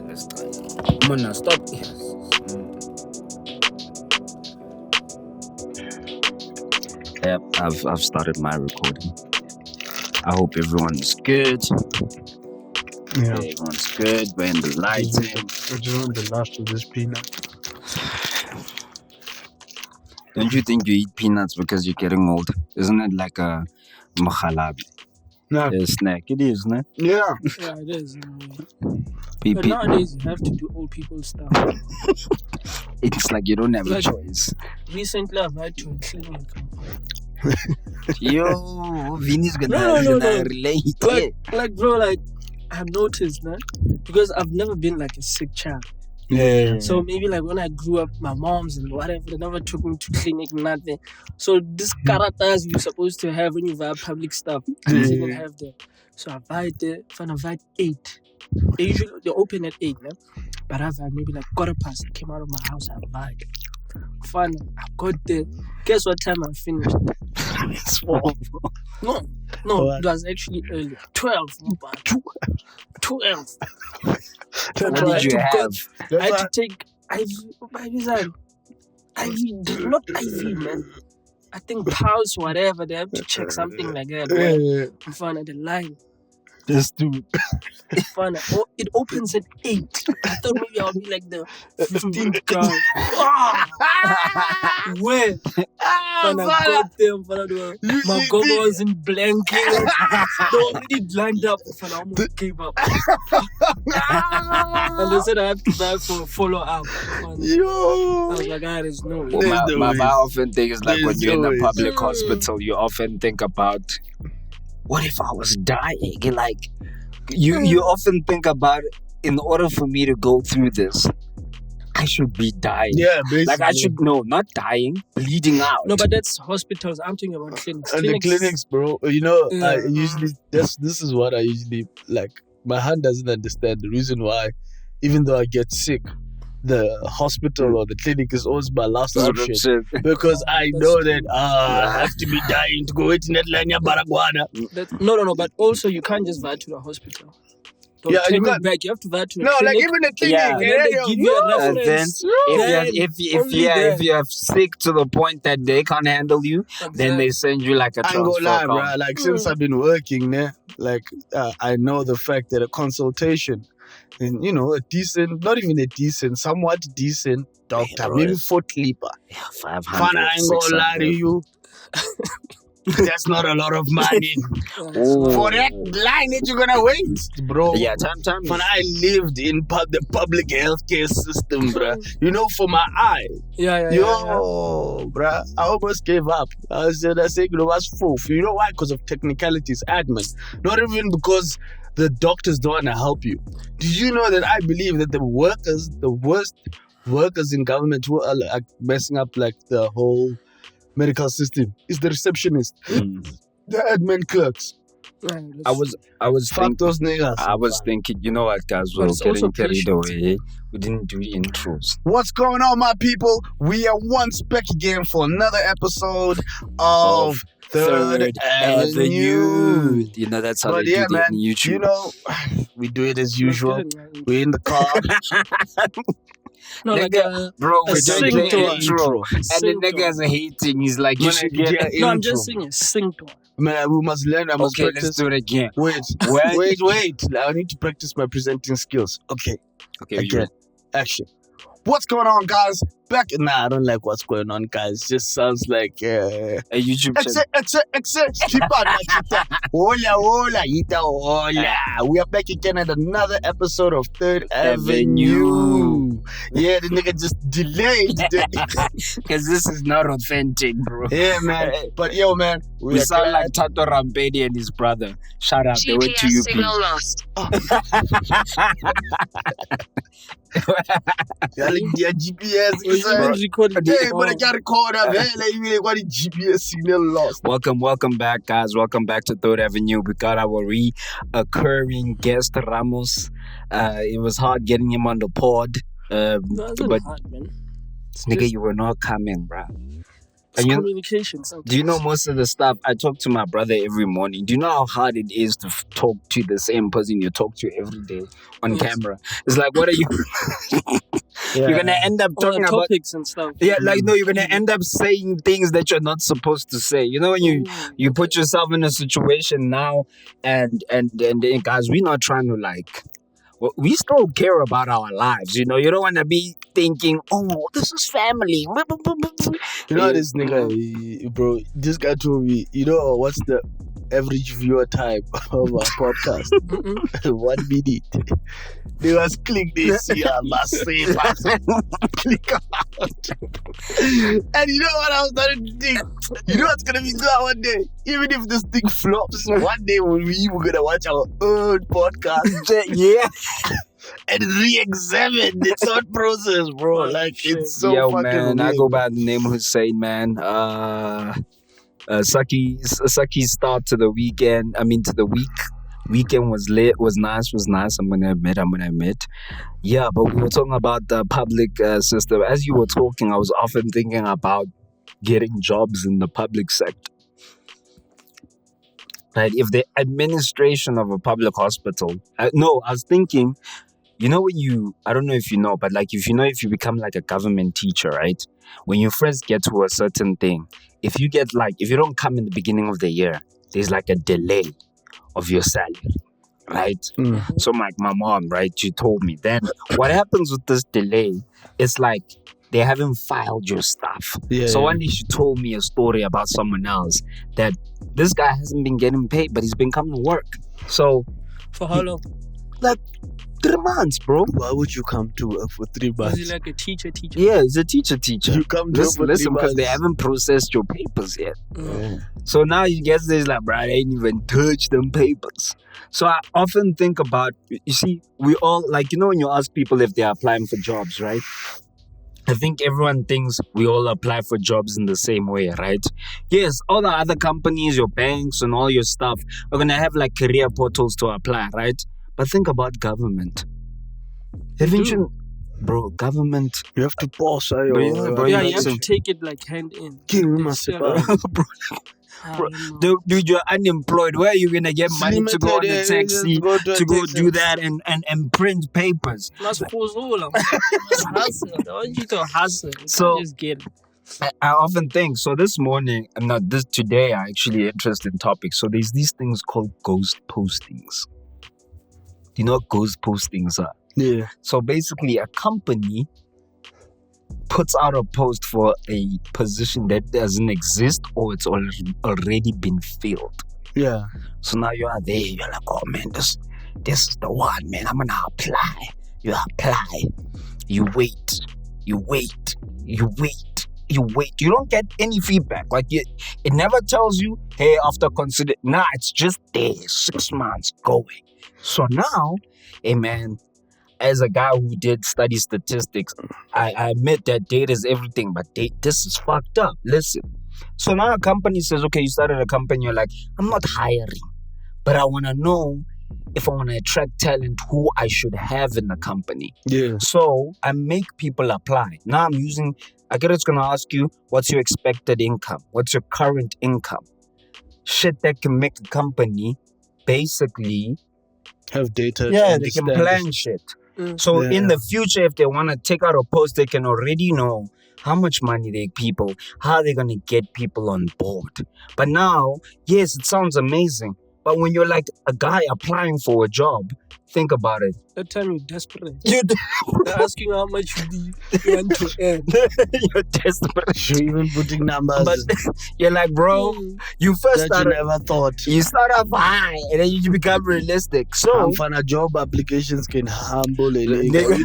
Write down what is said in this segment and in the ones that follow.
Let's try. Come on now, stop. Yes. Yep, I've started my recording. I hope everyone's good. Yeah. Everyone's good. We're in the lighting. I just want the last of this peanut. Don't you think you eat peanuts because you're getting old? Isn't it like a makhalabi? No. A snack. It is, no? Yeah. Yeah, it is. In a way. Pe- But pe- nowadays, you have to do old people stuff. It's like you don't have a Like- choice. Recently, I've had to clean my car. Yo, Vinny's gonna, No. relate. Like, bro, like, I've noticed, man, because I've never been like a sick child. Yeah. So maybe like when I grew up, my moms and whatever, they never took me to clinic, nothing. So this karatas you're supposed to have when you buy public stuff, I didn't have that. So I buy the, I buy 8. They open at 8, man. But I've had maybe like 15:15. I came out of my house, I buy. Fun. I got there. Guess what time I finished? It's awful. No, What? it was actually early. 12. 12. What did you have? I had to take IV. IV, not IV, man. I think pulse, whatever. They have to check something like that. In front of the line. This dude. It opens at 8. I thought maybe I'll be like the 15th guy. Where? When I got there, my gogo was in blanket. They already lined up. I almost gave up. And they said I have to buy for a follow-up. I Yo. was like, there's no way. Well, my often thing is like when There's you're in no a ways. public hospital, you often think about, what if I was dying? Like, you often think about, in order for me to go through this, I should be dying. Yeah, basically. Like I should, no, not dying, bleeding out. No, but that's hospitals. I'm talking about clinics. And the clinics, bro. You know, I Yeah. usually this is what I usually like. My hand doesn't understand the reason why, even though I get sick, the hospital or the clinic is always my last option. Because I know that I have to be dying to go in that line baragwana. No. But also, you can't just vouch to the hospital. Don't Yeah, turn you it can't. back. You have to vouch to the No, like clinic. even the clinic. Yeah. And then they give you a And then reference. if you're sick to the point that they can't handle you, then they send you like a I ain't gonna lie, transfer bro. form. Like since I've been working there, like I know the fact that a consultation, and you know, somewhat decent doctor, bro, maybe for clipper. Yeah, 500. Fun, I ain't gonna lie to 600. you. That's not a lot of money Oh. for that line that you're gonna wait, bro. Yeah, time. When I lived in the public healthcare system, bruh, you know, for my eye, Yeah. bruh, I almost gave up. I said, you know, what's foof? You know why? Because of technicalities, admin. Not even because the doctors don't want to help you. Did you know that I believe that the worst workers in government who are like, messing up like the whole medical system is the receptionist, the admin clerks. I was Fuck those niggas. I was thinking, you know what, guys, But we're it's also getting carried patience. away. We didn't do the intros. What's going on, my people? We are once back again for another episode of Third Avenue. You know, that's how But they yeah, do it man, on YouTube. you know, we do it as usual. We're in the car. No, like Bro, a we're doing the sing-to- intro. And the sing-to- niggas are hating. He's like, you Man, should yeah, get... no, I'm intro. just singing. Sing to one. Man, we must learn. I must Okay, let's practice. do it again. Wait. I need to practice my presenting skills. Okay, Okay, again. Action. What's going on, guys? Nah, I don't like what's going on, guys. Just sounds like a YouTube channel. Hola. We are back again at another episode of Third Avenue. Yeah, the nigga just delayed. Because this is not authentic, bro. Yeah, man. But yo, man, We are sound glad- like Tato Rampedi and his brother. Shout out. They went to GPS you, signal please. lost. Yeah, like their GPS. We're recording. Hey, but I can't record that. Hey, like you really got the GPS signal lost. Welcome back, guys. Welcome back to Third Avenue. We got our reoccurring guest, Ramos. It was hard getting him on the pod. No, it's not But hard, man. It's nigga, just- you were not coming, bro. It's communication. Do you know most of the stuff? I talk to my brother every morning. Do you know how hard it is to talk to the same person you talk to every day on camera? It's like, what are you? You're gonna end up talking about topics and stuff. Yeah, like no, you're gonna end up saying things that you're not supposed to say. You know, when you put yourself in a situation now, and guys, we're not trying to like. Well, we still care about our lives, you know. You don't want to be thinking, "Oh, this is family." You know this nigga, bro. This guy told me, you know what's the average viewer time of our podcast? 1 minute. They was click this year, last say click out. And you know what I was starting to think? You know what's gonna be good one day? Even if this thing flops, one day we're gonna watch our own podcast. Yeah. And re-examine the thought process, bro. Like it's so fucking man, weird. I go by the name Hussein, man. Saki's start to the weekend. I mean, to the week. Weekend was lit, was nice. I'm gonna admit. Yeah, but we were talking about the public system. As you were talking, I was often thinking about getting jobs in the public sector. Right? If the administration of a public hospital, I was thinking, you know, I don't know if you know, but like if you become like a government teacher, right? When you first get to a certain thing, if you don't come in the beginning of the year, there's like a delay of your salary, right? So like my mom, right, she told me then what happens with this delay, it's like they haven't filed your stuff. One day she told me a story about someone else that this guy hasn't been getting paid, but he's been coming to work. So for how long? Like 3 months, bro. Why would you come to work for 3 months? Was he like a teacher? Yeah, he's a teacher. You come to work for 3 listen, because months. they haven't processed your papers yet. Mm. So now you guess there's like, bro, I ain't even touched them papers. So I often think about, you see, we all, like, you know, when you ask people if they're applying for jobs, right? I think everyone thinks we all apply for jobs in the same way, right? Yes, all the other companies, your banks and all your stuff are going to have like career portals to apply, right? But think about government. Bro, government. You have to pause. Bro, You have listen. to take it like hand in. Dude, you're unemployed. Where are you gonna get money to go on the taxi to go do that and print papers? That's hustle. I want you to hustle. So- Just get it. I often think, so today I actually interested in topics. So there's these things called ghost postings. Do you know what ghost postings are? Yeah. So basically a company puts out a post for a position that doesn't exist or it's already been filled. Yeah. So now you are there, you're like, oh man, this is the one, man. I'm gonna apply. You apply. You wait. You don't get any feedback. Like it never tells you, hey, after consider. Nah, it's just there. 6 months going. So now, hey man, as a guy who did study statistics, I admit that data is everything, but this is fucked up. Listen. So now a company says, okay, you started a company, you're like, I'm not hiring, but I want to know if I want to attract talent, who I should have in the company. Yeah. So I make people apply. Now I guess it's going to ask you, what's your expected income? What's your current income? Shit that can make a company basically Have data. they can plan shit. So in the future, if they want to take out a post, they can already know how much money how they're going to get people on board. But now, yes, it sounds amazing. But when you're like a guy applying for a job, think about it. That time you're desperate. You're They're asking how much you want to earn. you're desperate. You're even putting numbers But you're like, bro, you first that start you never thought. you start off high and then you become realistic. So Job applications can humble a nigga.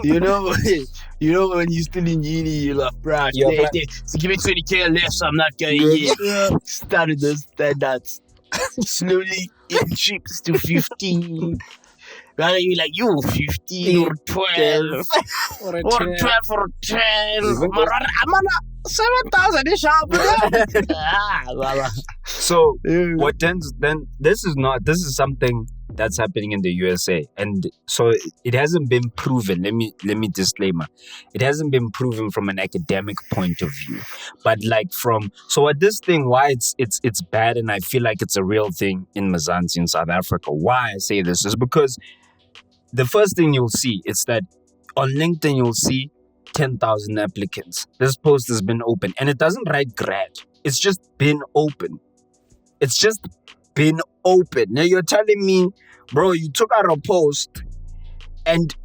You know when you're still in uni, you're like, bruh, give me 20k less, I'm not going started those standards. Slowly it chips to 15. Rather you like, you 15 or 12 Or a or 12 10. or 10. I'm on 7,000 ish so what then this is something that's happening in the USA, and so it hasn't been proven. Let me disclaimer, it hasn't been proven from an academic point of view, but like what this thing, why it's bad, and I feel like it's a real thing in Mzansi in South Africa. Why I say this is because the first thing you'll see is that on LinkedIn you'll see 10,000 applicants. This post has been open, and it doesn't write grad. It's just been open. It's just been open. Now you're telling me, bro, you took out a post, and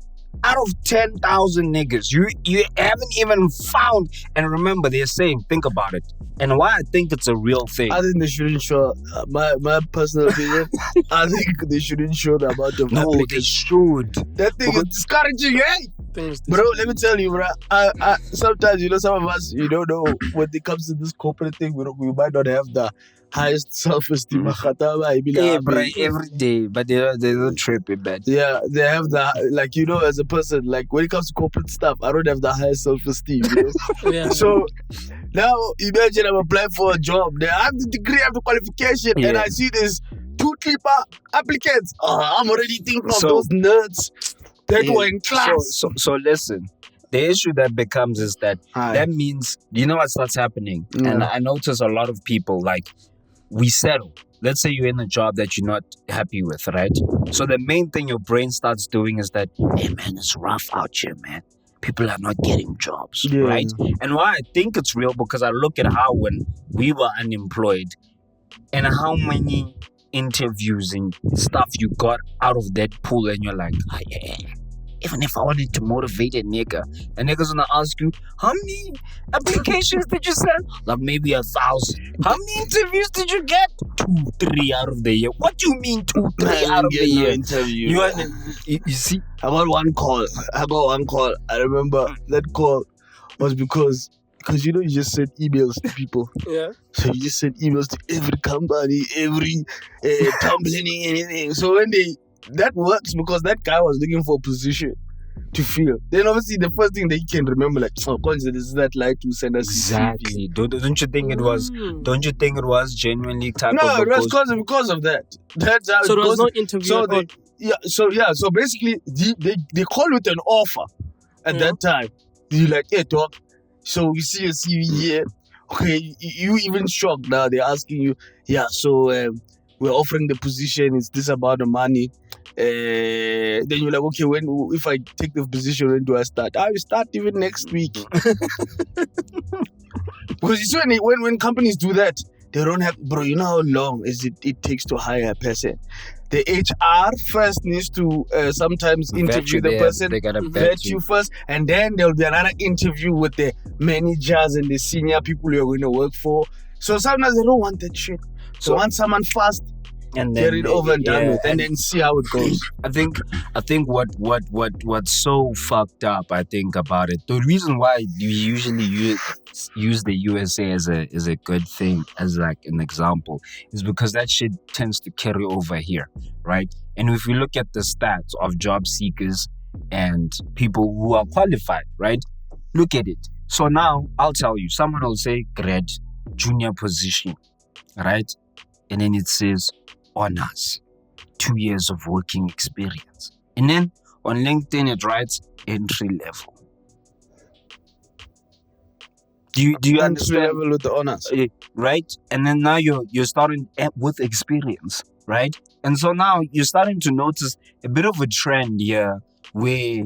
out of 10,000 niggas, you haven't even found. And remember, they're saying, think about it. And why I think it's a real thing. I think they shouldn't show, my personal opinion, I think they shouldn't show the amount of No, applicants. they should. That thing is discouraging, eh? Bro, let me tell you, bro. I sometimes, some of us, you don't know, when it comes to this corporate thing, we might not have the highest self-esteem. Yeah, bro, every day, but they don't trip it bad. Yeah, they have the, as a person, like when it comes to corporate stuff, I don't have the highest self-esteem. Yeah. So now imagine I'm applying for a job. They have the degree, I have the qualification, and I see there's 2 clipper applicants. I'm already thinking of those nerds that were in class. So listen, the issue that becomes is that that means, you know what starts happening? And I notice a lot of people, like, we settle. Let's say you're in a job that you're not happy with, right? So the main thing your brain starts doing is that, hey man, it's rough out here, man. People are not getting jobs, right? And why I think it's real, because I look at how when we were unemployed and how many interviews and stuff you got out of that pool, and you're like, even if I wanted to motivate a nigga's gonna ask you, how many applications did you send? Like maybe 1,000. How many interviews did you get? 2, 3 out of the year. What do you mean 2, 3 out of the year? Interview. You see? I got one call. I remember that call was because you just send emails to people. Yeah. So you just send emails to every company, every company, anything. So when that works because that guy was looking for a position to fill. Then obviously the first thing that he can remember, like, oh, this is that like to send us exactly. Don't you think it was? Don't you think it was genuinely type of? No, it was because of that. That's how. So there was no interview. So basically they call with an offer at that time. You're like, hey dog, so we see your CV here. Okay, you even shocked now. They're asking you, so we're offering the position. Is this about the money? Then you're like, okay, if I take the position, when do I start? I will start even next week. Because you see, when companies do that, they don't have, bro, you know how long it takes to hire a person? The HR first needs to sometimes interview the person, they gotta vet you first, and then there'll be another interview with the managers and the senior people you're going to work for. So sometimes they don't want that shit. So want someone fast, and then get it over and done with, and then see how it goes. I think what's so fucked up, I think, about it, the reason why you usually use the USA as a good thing, as like an example, is because that shit tends to carry over here, right? And if you look at the stats of job seekers and people who are qualified, right? Look at it. So now I'll tell you, someone will say grad, junior position, right? And then it says honors, 2 years of working experience. And then on LinkedIn it writes entry level. Do you understand? Entry level with the honors, right? And then now you're starting with experience, right? And so now you're starting to notice a bit of a trend here where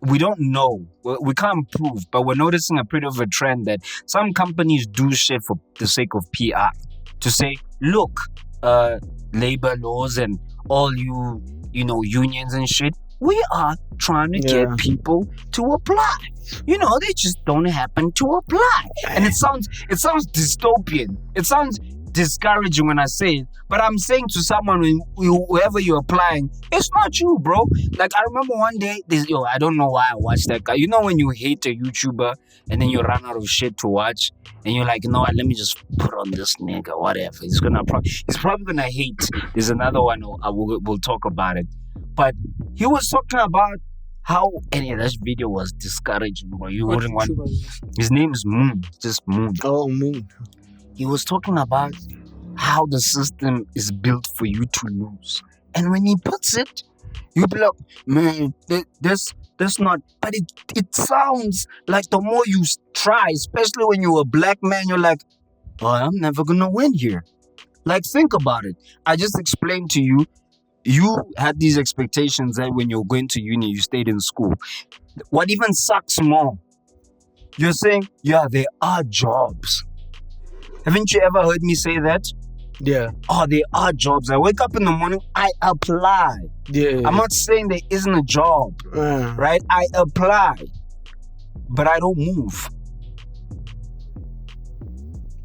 we don't know, we can't prove, but we're noticing a bit of a trend that some companies do shit for the sake of PR, to say, look, labor laws and all you unions and shit, we are trying to get people to apply. They just don't happen to apply. And it sounds dystopian. It sounds discouraging when I say it, but I'm saying to someone, whoever you're applying, it's not you, bro. Like, I remember one day, I don't know why I watched that guy. You know when you hate a YouTuber and then you run out of shit to watch and you're like, you know what, let me just put on this nigga, whatever. He's probably gonna hate. There's another one, we'll talk about it. But he was talking about how, that video was discouraging, bro. You wouldn't want. His name is Moon, just Moon. Oh, Moon. He was talking about how the system is built for you to lose. And when he puts it, you be like, man, that's not. But it sounds like the more you try, especially when you're a black man, you're like, oh, I'm never gonna win here. Like, think about it. I just explained to you. You had these expectations that when you're going to uni, you stayed in school. What even sucks more? You're saying, yeah, there are jobs. Haven't you ever heard me say that? Yeah. Oh, there are jobs. I wake up in the morning, I apply. Yeah. I'm not saying there isn't a job, right? I apply, but I don't move.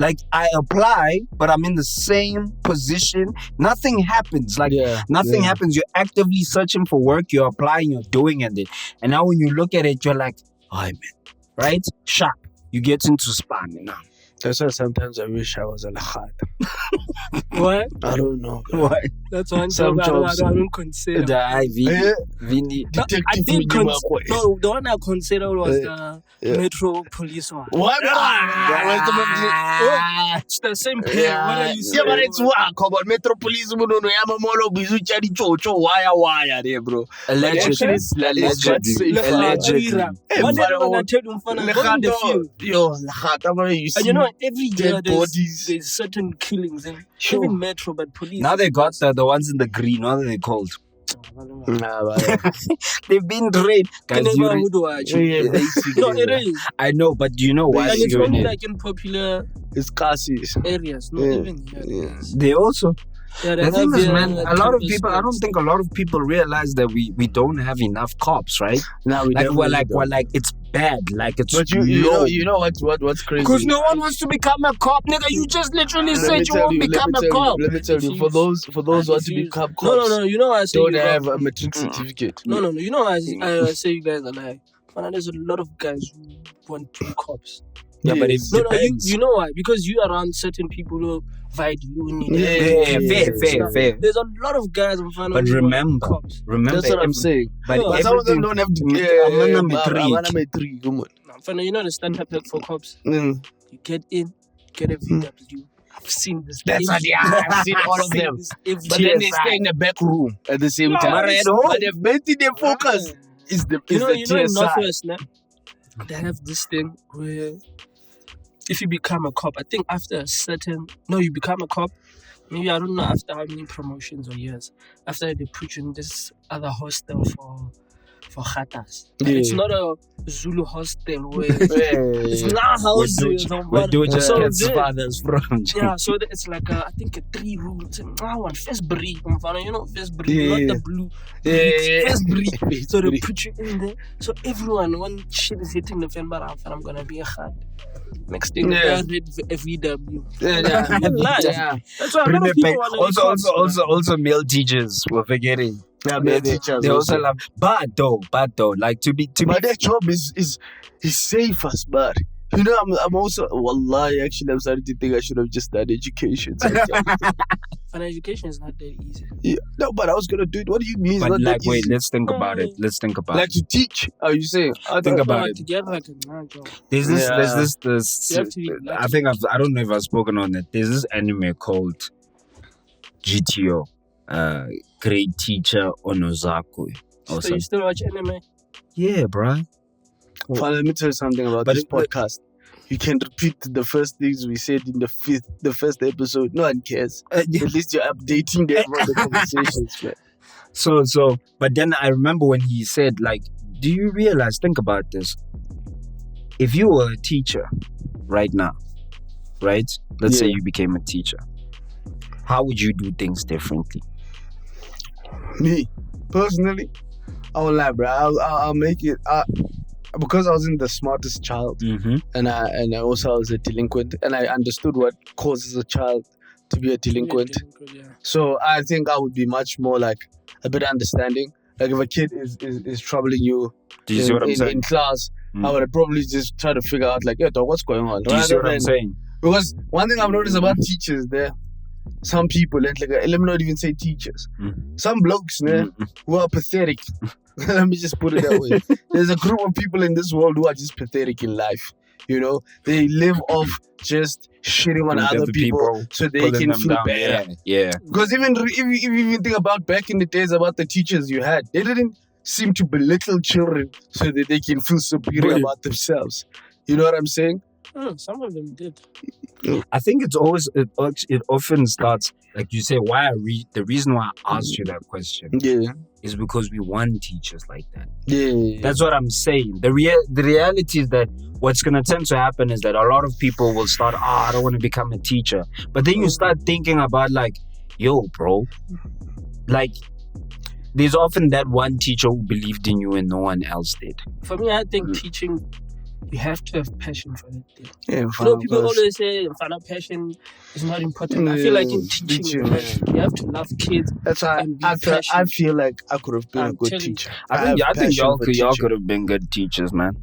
Like, I apply, but I'm in the same position. Nothing happens. Like, nothing happens. You're actively searching for work. You're applying. You're doing it. And now when you look at it, you're like, oh, man. Right? Sharp. You get into spam now. That's why sometimes I wish I was a lahat. What? I don't know. What? That's one Some job jobs. I don't consider. Vini. No, I Detective did Minima. no, the one I considered was the Metro Police one. What? It's the same pay. What are you saying? Yeah, but it's work. Come on, Metropolis, Yamamolo, Bizuchari, Chocho, wire, there, bro. Allegedly. Allegedly. One day I'm gonna tell you, go in the field. Yo, lahat, you see. And you know, every year dead bodies. there's certain killings in even Metro, but police. Now they got the ones in the green. What are they called? Nah, but They've been trained. Guys, No, it is. I know, but do you know why? And it's you're only in it? like in popular it's cassis. areas, not even here. Yeah. They also. Yeah, they The thing have is, their man, a lot of campus people. I don't sports. think a lot of people realize that we don't have enough cops, right? Now we Like we're definitely like it's bad. Like it's But you know what's crazy? because no one wants to become a cop, nigga. You just literally said you won't become a cop. Let me tell you, for those who want to become cops, No. You know why I say don't you have guys- a matric certificate. No. You know why I say you guys are lying. Man, there's a lot of guys who want to be cops. Yeah, but it No, depends. you know why? Because you are around certain people who vied uni. Fair. There's a lot of guys in front of But you who want remember, cops. That's what I'm saying. But No, But some of them don't have the matric. Come on. Fana, you know the starter pack for cops? Mm. You get in, get a VW. I've seen this. That's what, I've seen all of them. But then they stay in the back room at the same time. but at home- But they've made their focus is the You know in TSI. Northwest, nah, they have this thing where if you become a cop, I think after a certain you become a cop. Maybe I don't know after how many promotions or years. After they put you in this other hostel for khatas. And it's Yeah. not a Zulu hostel where Yeah. it's not houses. Where do we just So get there- fathers from? Yeah, so it's like I think a 3 rooms. One first breed, you know, first breed, Yeah. not the blue. Yeah. First breed. First So they breed. put you in there. So everyone, when shit is hitting the fan, but I'm gonna be a khat. Next thing, Yeah. they read VW. Yeah. Lies. Yeah. That's why a lot of people want to be cops, Also male teachers were forgetting. Yeah, male teachers They also also. love bad though. Like to be But their job is safe as bad. You know, I'm also wallahi, actually I'm starting to think I should have just done education. And education is not that easy. Yeah. No, but I was gonna do it. What do you mean? It's But not like that wait, easy? let's think about it. Let's think about Like it. to teach? Are you saying? Think about No, it. to get like a nice job. There's this You have to be lucky. I think I don't know if I've spoken on it. There's this anime called GTO, Great Teacher Onozaku. Or So you still watch anime? yeah, bruh. Fine, let me tell you something about But this podcast. You can repeat the first things we said in the first episode. No one cares. At least you're updating them on the conversations, man. So, but then I remember when he said, like, do you realize, think about this. If you were a teacher right now, right? Let's say Yeah. you became a teacher. How would you do things differently? Me, personally, I won't lie, bro. I'll make it. Because I wasn't the smartest child, Mm-hmm. and I also was a delinquent, and I understood what causes a child to be a delinquent. Yeah. So I think I would be much more like a bit understanding. Like if a kid is troubling you Do you see what I'm saying? in class, I would probably just try to figure out like, yeah, dog, what's going on? Do you see Rather what I'm than- saying? Because one thing I've noticed about teachers, there, some people, and like, let me not even say teachers, some blokes, who are pathetic. Let me just put it that way. There's a group of people in this world who are just pathetic in life. You know, they live off just shitting on With other other people so they pulling can them feel down. better. Yeah. Because even if you even think about back in the days about the teachers you had, they didn't seem to belittle children so that they can feel superior But- about themselves. You know what I'm saying? Some of them did. I think it often starts, like you say, the reason why I asked you that question Yeah. is because we want teachers like that. Yeah. That's what I'm saying. The reality is that what's going to tend to happen is that a lot of people will start, I don't want to become a teacher. But then you start thinking about like, yo, bro, like there's often that one teacher who believed in you and no one else did. For me, I think teaching, you have to have passion for it. Yeah, You know, people always say passion is not important. I feel like in teaching, you have to love kids. That's why and be I feel like I could have been a good telling you. teacher. I think have y'all passion for y'all teaching. could have been good teachers, man.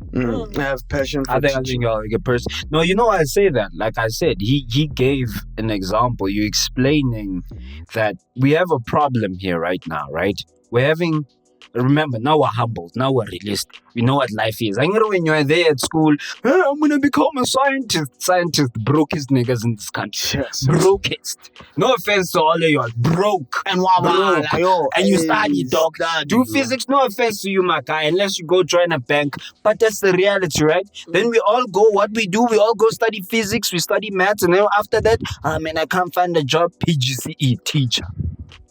I have passion for I think teaching. y'all are a good person. No, you know why I say that? Like I said, he gave an example. You're explaining that we have a problem here right now, right? We're having. Remember, now we're humbled. Now we're realistic. We know what life is. I know when you're there at school, I'm gonna become a scientist. Scientist, brokest niggas in this country. Yes. Brokest. No offense to all of y'all. Broke. And Broke. And you study, dog. Do physics, no offense to you, my guy, unless you go join a bank. But that's the reality, right? Then we all go, what we do, we all go study physics, we study maths, and then after that, I can't find a job, PGCE, teacher.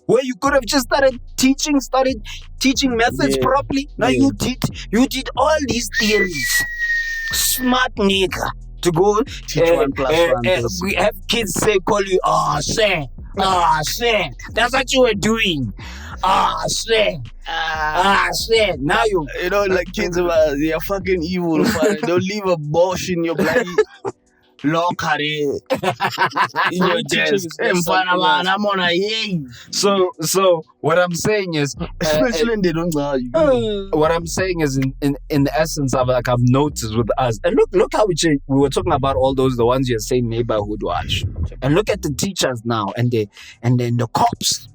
Where you could have just started teaching methods properly. Now you did all these theories. Smart nigga. To go Teach 1 + 1. we have kids call you, sir. Sir. That's what you were doing. Sir. Sir. Now you know, like kids about they're fucking evil. They'll leave a Bosch in your bloody locker in your desk. I'm on a yay. So what I'm saying is Especially when they don't know you. what I'm saying is in the essence of like I've noticed with us, and look how we change. We were talking about all those, the ones you're saying neighborhood watch, and look at the teachers now and then the cops,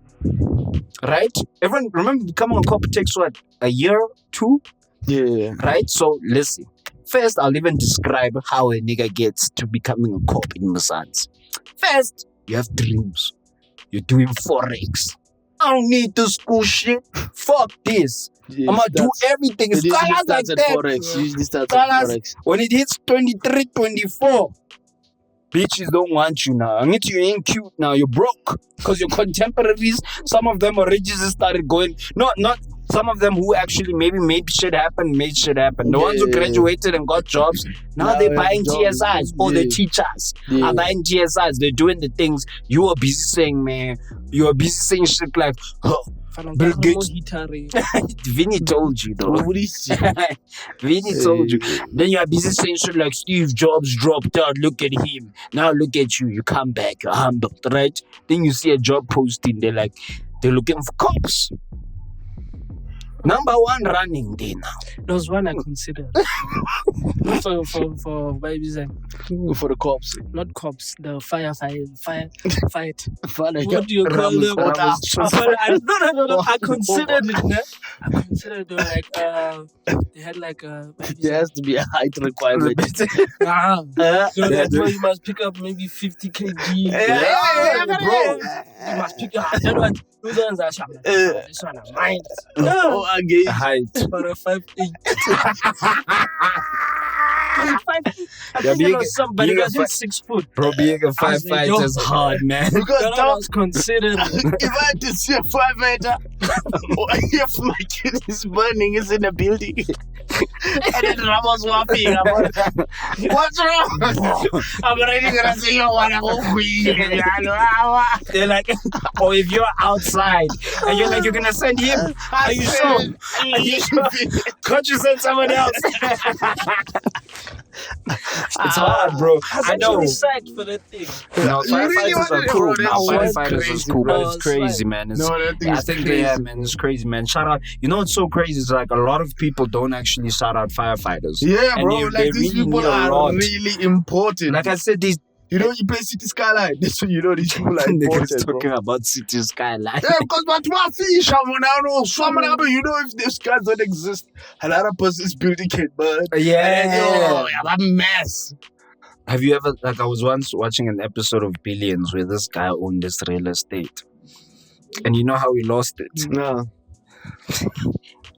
right? Everyone remember becoming a cop takes what, a year, 2, Yeah. right? So listen, first I'll even describe how a nigga gets to becoming a cop in Mzansi. First, you have dreams. You're doing forex. I don't need this school shit. Fuck this. Yeah, I'm gonna do everything. It's usually colors like starts at that. Forex. Usually starts at Colors. Forex. When it hits 23, 24, bitches don't want you now. I mean, you ain't cute now. You're broke. Because your contemporaries, some of them already just started going. Not some of them who actually maybe made shit happen. The ones who graduated and got jobs, now they're buying TSIs. Or the teachers are buying TSIs. They're doing the things you are busy saying, man. You are busy saying shit like, Bill Gates. Vinny told you though. Vinny told you. Then you are busy saying shit like Steve Jobs dropped out. Look at him. Now look at you. You come back. You're humbled, right? Then you see a job posting. They're looking for cops. Number 1 running there now. There was one I considered. for babies and For the cops. not cops, the firefight. What do you call them? No. I considered it. Ne? I considered they had like a. There has to be a height requirement. So that's why you must pick up maybe 50 kg. Bro. You must pick up. That one. Those ones are sharp. This one is mine. Again. Height. For a 5'8". 5'8". Yeah, being somebody being a was fi- 6 foot. Bro, being a I was like, firefighter is hard, man. Because That Tom, was considered. if I had to see a firefighter, if my kid is burning, is in a building, and then Ramos walking, I'm like, what's wrong? I'm already gonna say, you wanna go They're like, or if you're outside and you're like, you're gonna send him. Are you sure? Are you sure? Can't you send someone else? It's hard, bro. I know. actually psyched for that thing. No, You really firefighters are wanted it, cool. bro. Now That's firefighters crazy, is cool, bro. but it's crazy, man. It's, No, that thing I is think crazy. yeah, man, it's crazy, man. Shout out. You know what's so crazy is like a lot of people don't actually shout out firefighters. Yeah, And bro. they Like these really people need a are lot. really important. Like I said, these You know, you play City Skyline. That's when you know these people are Niggas important, bro. talking about City Skyline. Yeah, because what my fish, you know, if these guys don't exist, another person's building it, but Yeah. I'm a mess. Have you ever, like, I was once watching an episode of Billions where this guy owned this real estate. And you know how he lost it? No.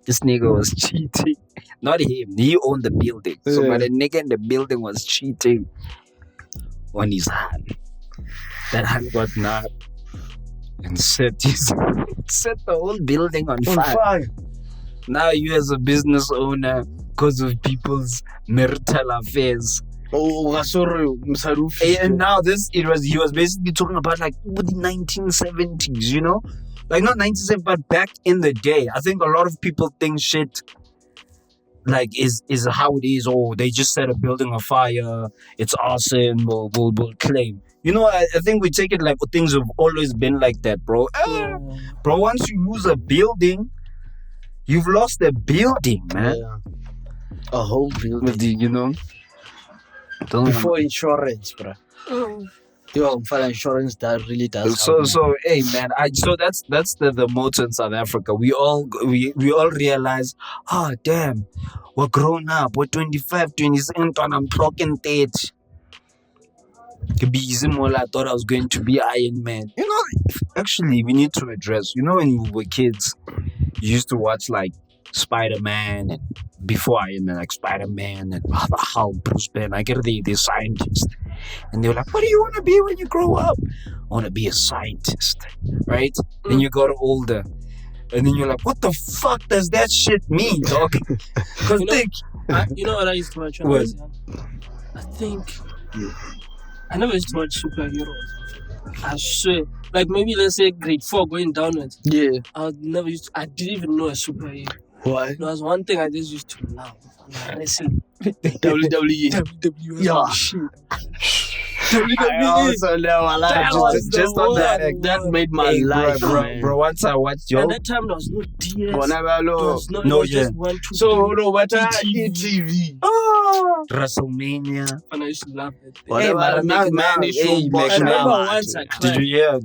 This nigga was cheating. Not him. He owned the building. So, Yeah. but the nigga in the building was cheating on his hand. That hand got knocked and set the whole building on fire. Now you as a business owner, because of people's marital affairs. Oh, sorry, And now he was basically talking about like the 1970s, you know? Like not 1970s, but back in the day. I think a lot of people think shit like is how it is. Oh, they just set a building on fire. It's awesome. We'll claim. You know, I think we take it like things have always been like that, bro. Bro, once you lose a building, you've lost a building, man. Yeah. A whole building. You know? Before insurance, bro. Yo, for insurance, that really does. So hey man, that's the motto in South Africa. We all realize, damn, we're grown up, we're 25, 27, and I'm clocking 30. I thought I was going to be Iron Man. You know, actually we need to address, you know, when we were kids, you used to watch like Spider-Man and before Iron Man, like Spider-Man and the Hulk, Bruce Banner. I get they're scientists. And they were like, what do you want to be when you grow up? I want to be a scientist, right? Then you got older. And then you're like, what the fuck does that shit mean, dog? Because you know what I used to watch when I was young? I think I never used to watch superheroes. I swear. Like maybe let's say grade 4 going downwards. Yeah. I didn't even know a superhero. Why? There was one thing I just used to love. Wrestling. WWE. WWE. Yeah. Shit. I WWE. also know I like That was just the on that, one, that made my Hey, life, bro. Once I watched At that time, there was no DS. Whenever I There know. was no, No, it was yeah. just 1, 2, So, 3. no, what ETV. ETV? WrestleMania. And I used to love that thing. Whatever, but now, McMahon is hey, so I remember McMahon. once I Did cried.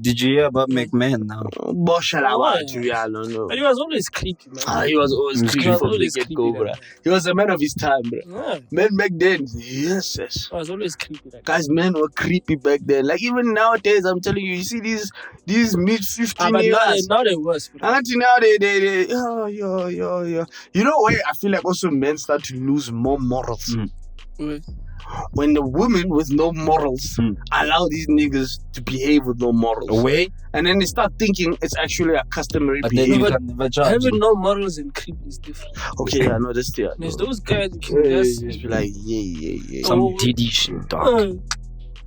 you hear about McMahon now? I don't know. But he was always creepy, man. He was always He creepy was from the always get-go, creepy, bro. He was a man of his time, bro. Yeah. Men back then, yes. I was always creepy. Like Guys, men were creepy back then. Like even nowadays, I'm telling you, you see these mid 15 but years. now they worse. Bro. Until now they yo. You know where I feel like also men start to lose more morals. Wait. When the women with no morals allow these niggas to behave with no morals. Away? And then they start thinking it's actually a customary But then behavior. you can never judge. Having no morals and creepy is different. Okay, yeah, no, that's the There's those guys who can just just be like, yeah. Some Diddy shit, dog. Uh,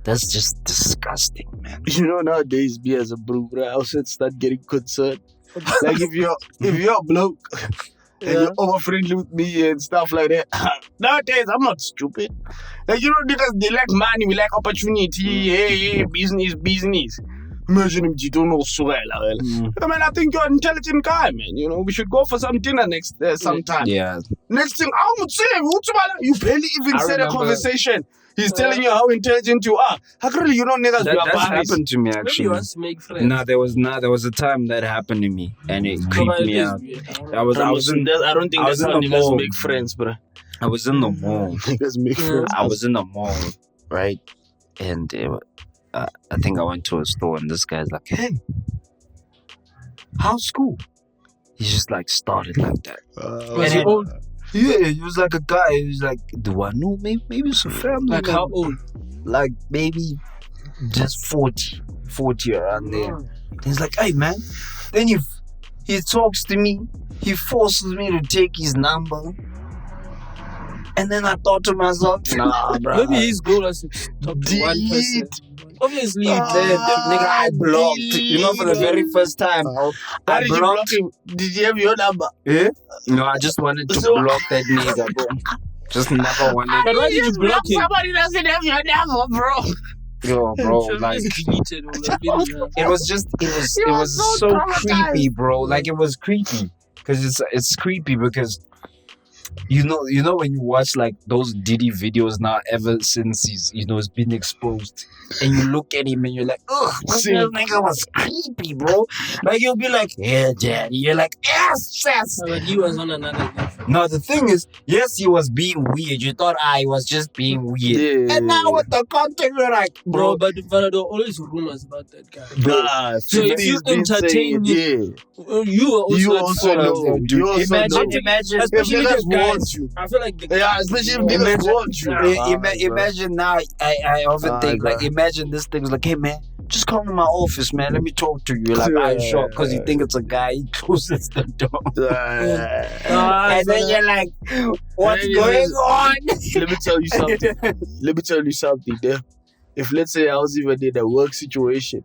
That's just disgusting, man. You know, nowadays, me as a bro, I also start getting concerned. Like if you're a bloke and you're over friendly with me and stuff like that. Nowadays, I'm not stupid. Like, you know, because they like money, we like opportunity. Hey, business. Imagine if you don't know Swell. I mean, I think you're an intelligent guy, man. You know, we should go for some dinner next sometime. Yeah. Next thing, you barely even I said a remember- conversation. He's telling you how intelligent you are. How come you know niggas That, you are that's Paris? happened to me, maybe he actually. wants to make friends. Nah, there was a time that happened to me, and it No, but creeped it me is out. weird. I was in I don't think I that's was in how the niggas mall. make friends, bro. I was in the mall. Niggas make friends. I was in the mall, right? And I think I went to a store, and this guy's like, "Hey, how's school?" He just like started like that. Was he old? Yeah, he was like a guy. He was like, "Do I know? Maybe it's a family." Like how old? Like maybe just 40 around there. He's like, "Hey man," then he talks to me. He forces me to take his number. And then I thought to myself, nah, bro. Maybe his goal was to talk to one person. Obviously, the nigga I blocked. You know, for the very first time, How I did you block him? Did you have your number? Eh? No, I just wanted to So- block that nigga, bro. Just never wanted. But why did you block him? Somebody doesn't have your number, bro. Yo, bro, Should have like just deleted all the videos. it was so traumatized. creepy, bro. Like it was creepy because it's creepy because you know when you watch like those Diddy videos now, ever since he's been exposed, and you look at him and you're like, ugh, this See. nigga was creepy, bro. Like you'll be like, yeah, daddy. You're like, yes, yes. But he was on another level. No, the thing is, yes, he was being weird. You thought he was just being weird. Yeah. And now with the content, you're like, Bro, bro, but there are always rumors about that guy. So if you entertain you You are you also also know. You also imagine, especially If niggas these guys. want you. I feel like the Yeah, guys, especially if niggas want you. imagine now. I often think bro. like, imagine this thing's like, hey man, just come to my office, man. Let me talk to you. You're like, I'm sure, because you think it's a guy. He closes the door, and then you're like, what's And then going on? Let me tell you something. Let me tell you something. There, if let's say I was even in a work situation,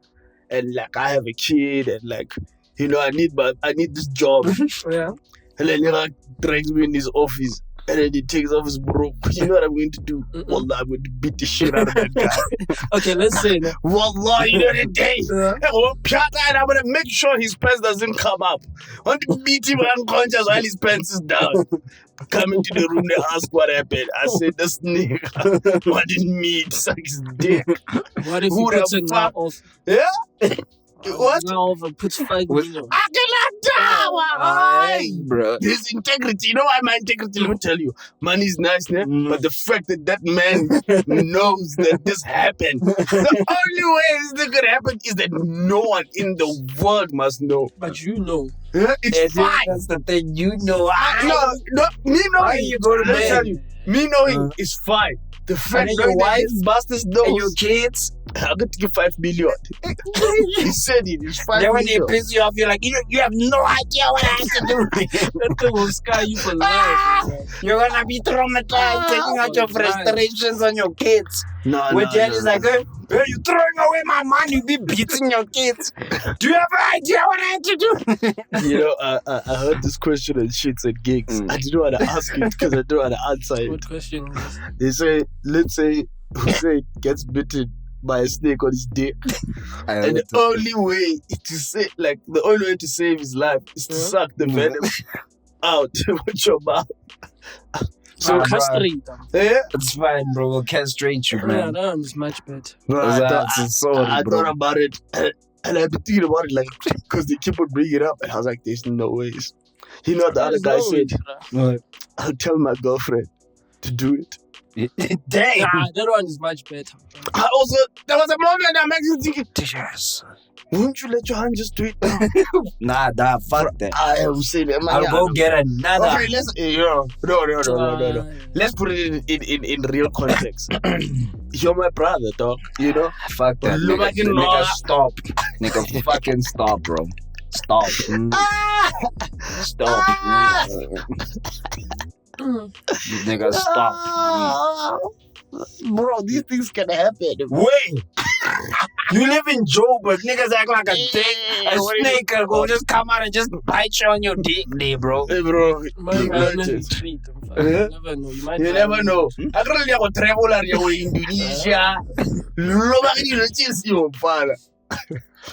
and like I have a kid, and like I need this job, yeah. and then he drags me in his office, and then he takes off his bro. You know what I'm going to do? Wallah, I'm going to beat the shit out of that guy. Okay, let's say that. Wallah, you know the day. Yeah. And I'm going to make sure his pants doesn't come up. I want to beat him unconscious while his pants is down. Come into the room, they ask what happened. I said, this nigga wanted me to suck his dick. What if Who he puts the it now fuck? off? Yeah? What? Now off and puts 5 million. I cannot die. Bro. His integrity. You know why my integrity? Let me tell you. Money is nice, yeah? But the fact that man knows that this happened, the only way this could happen is that no one in the world must know. But you know. Yeah? It's fine. That's the thing, me No, me knowing, you go to let me bed? tell you, me knowing is fine. The fact then that your wife these bastards knows, and your kids. I'm going to give 5 million. He said it's 5 Then when they million. piss you off, you're like, you have no idea what I have to do. That thing will scar you for life. You're gonna be traumatized, taking out your frustrations on your kids. When daddy's like, hey, you're throwing away my money, you be beating your kids. Do you have an idea what I have to do? I heard this question on shits and gigs. I didn't want to ask it because I don't want to answer it. What question is They say, let's say Hussein gets bitten by a snake on his dick. And the only way to save his life is to suck the venom out with your mouth. So Ah, bro. castrate them. Yeah? It's fine, bro. We'll castrate you, Yeah, man. that one is much better. I thought about it and I've been thinking about it like because they keep on bringing it up and I was like, there's no ways. You know what the other guy said? What? I'll tell my girlfriend to do it. Damn. Yeah, that one is much better. I also, there was a moment that makes me thinking, Yes. won't you let your hand just do it now? Nah, fuck that. I will say that. I'll go get another. Okay, let's no. Let's put it in real context. You're my brother, dog. You know. Fuck that. Look like you know. Nigga, stop. Nigga, fucking stop, bro. Stop. Stop. Nigga, stop. Bro, these things can happen. Wait. You live in Joburg. Niggas act like a dick. A snake will go just come out and just bite you on your dick, there, bro. Hey, bro. Man, You man, know, treat them. You never know. You might you never know. I can't go travel and go Indonesia.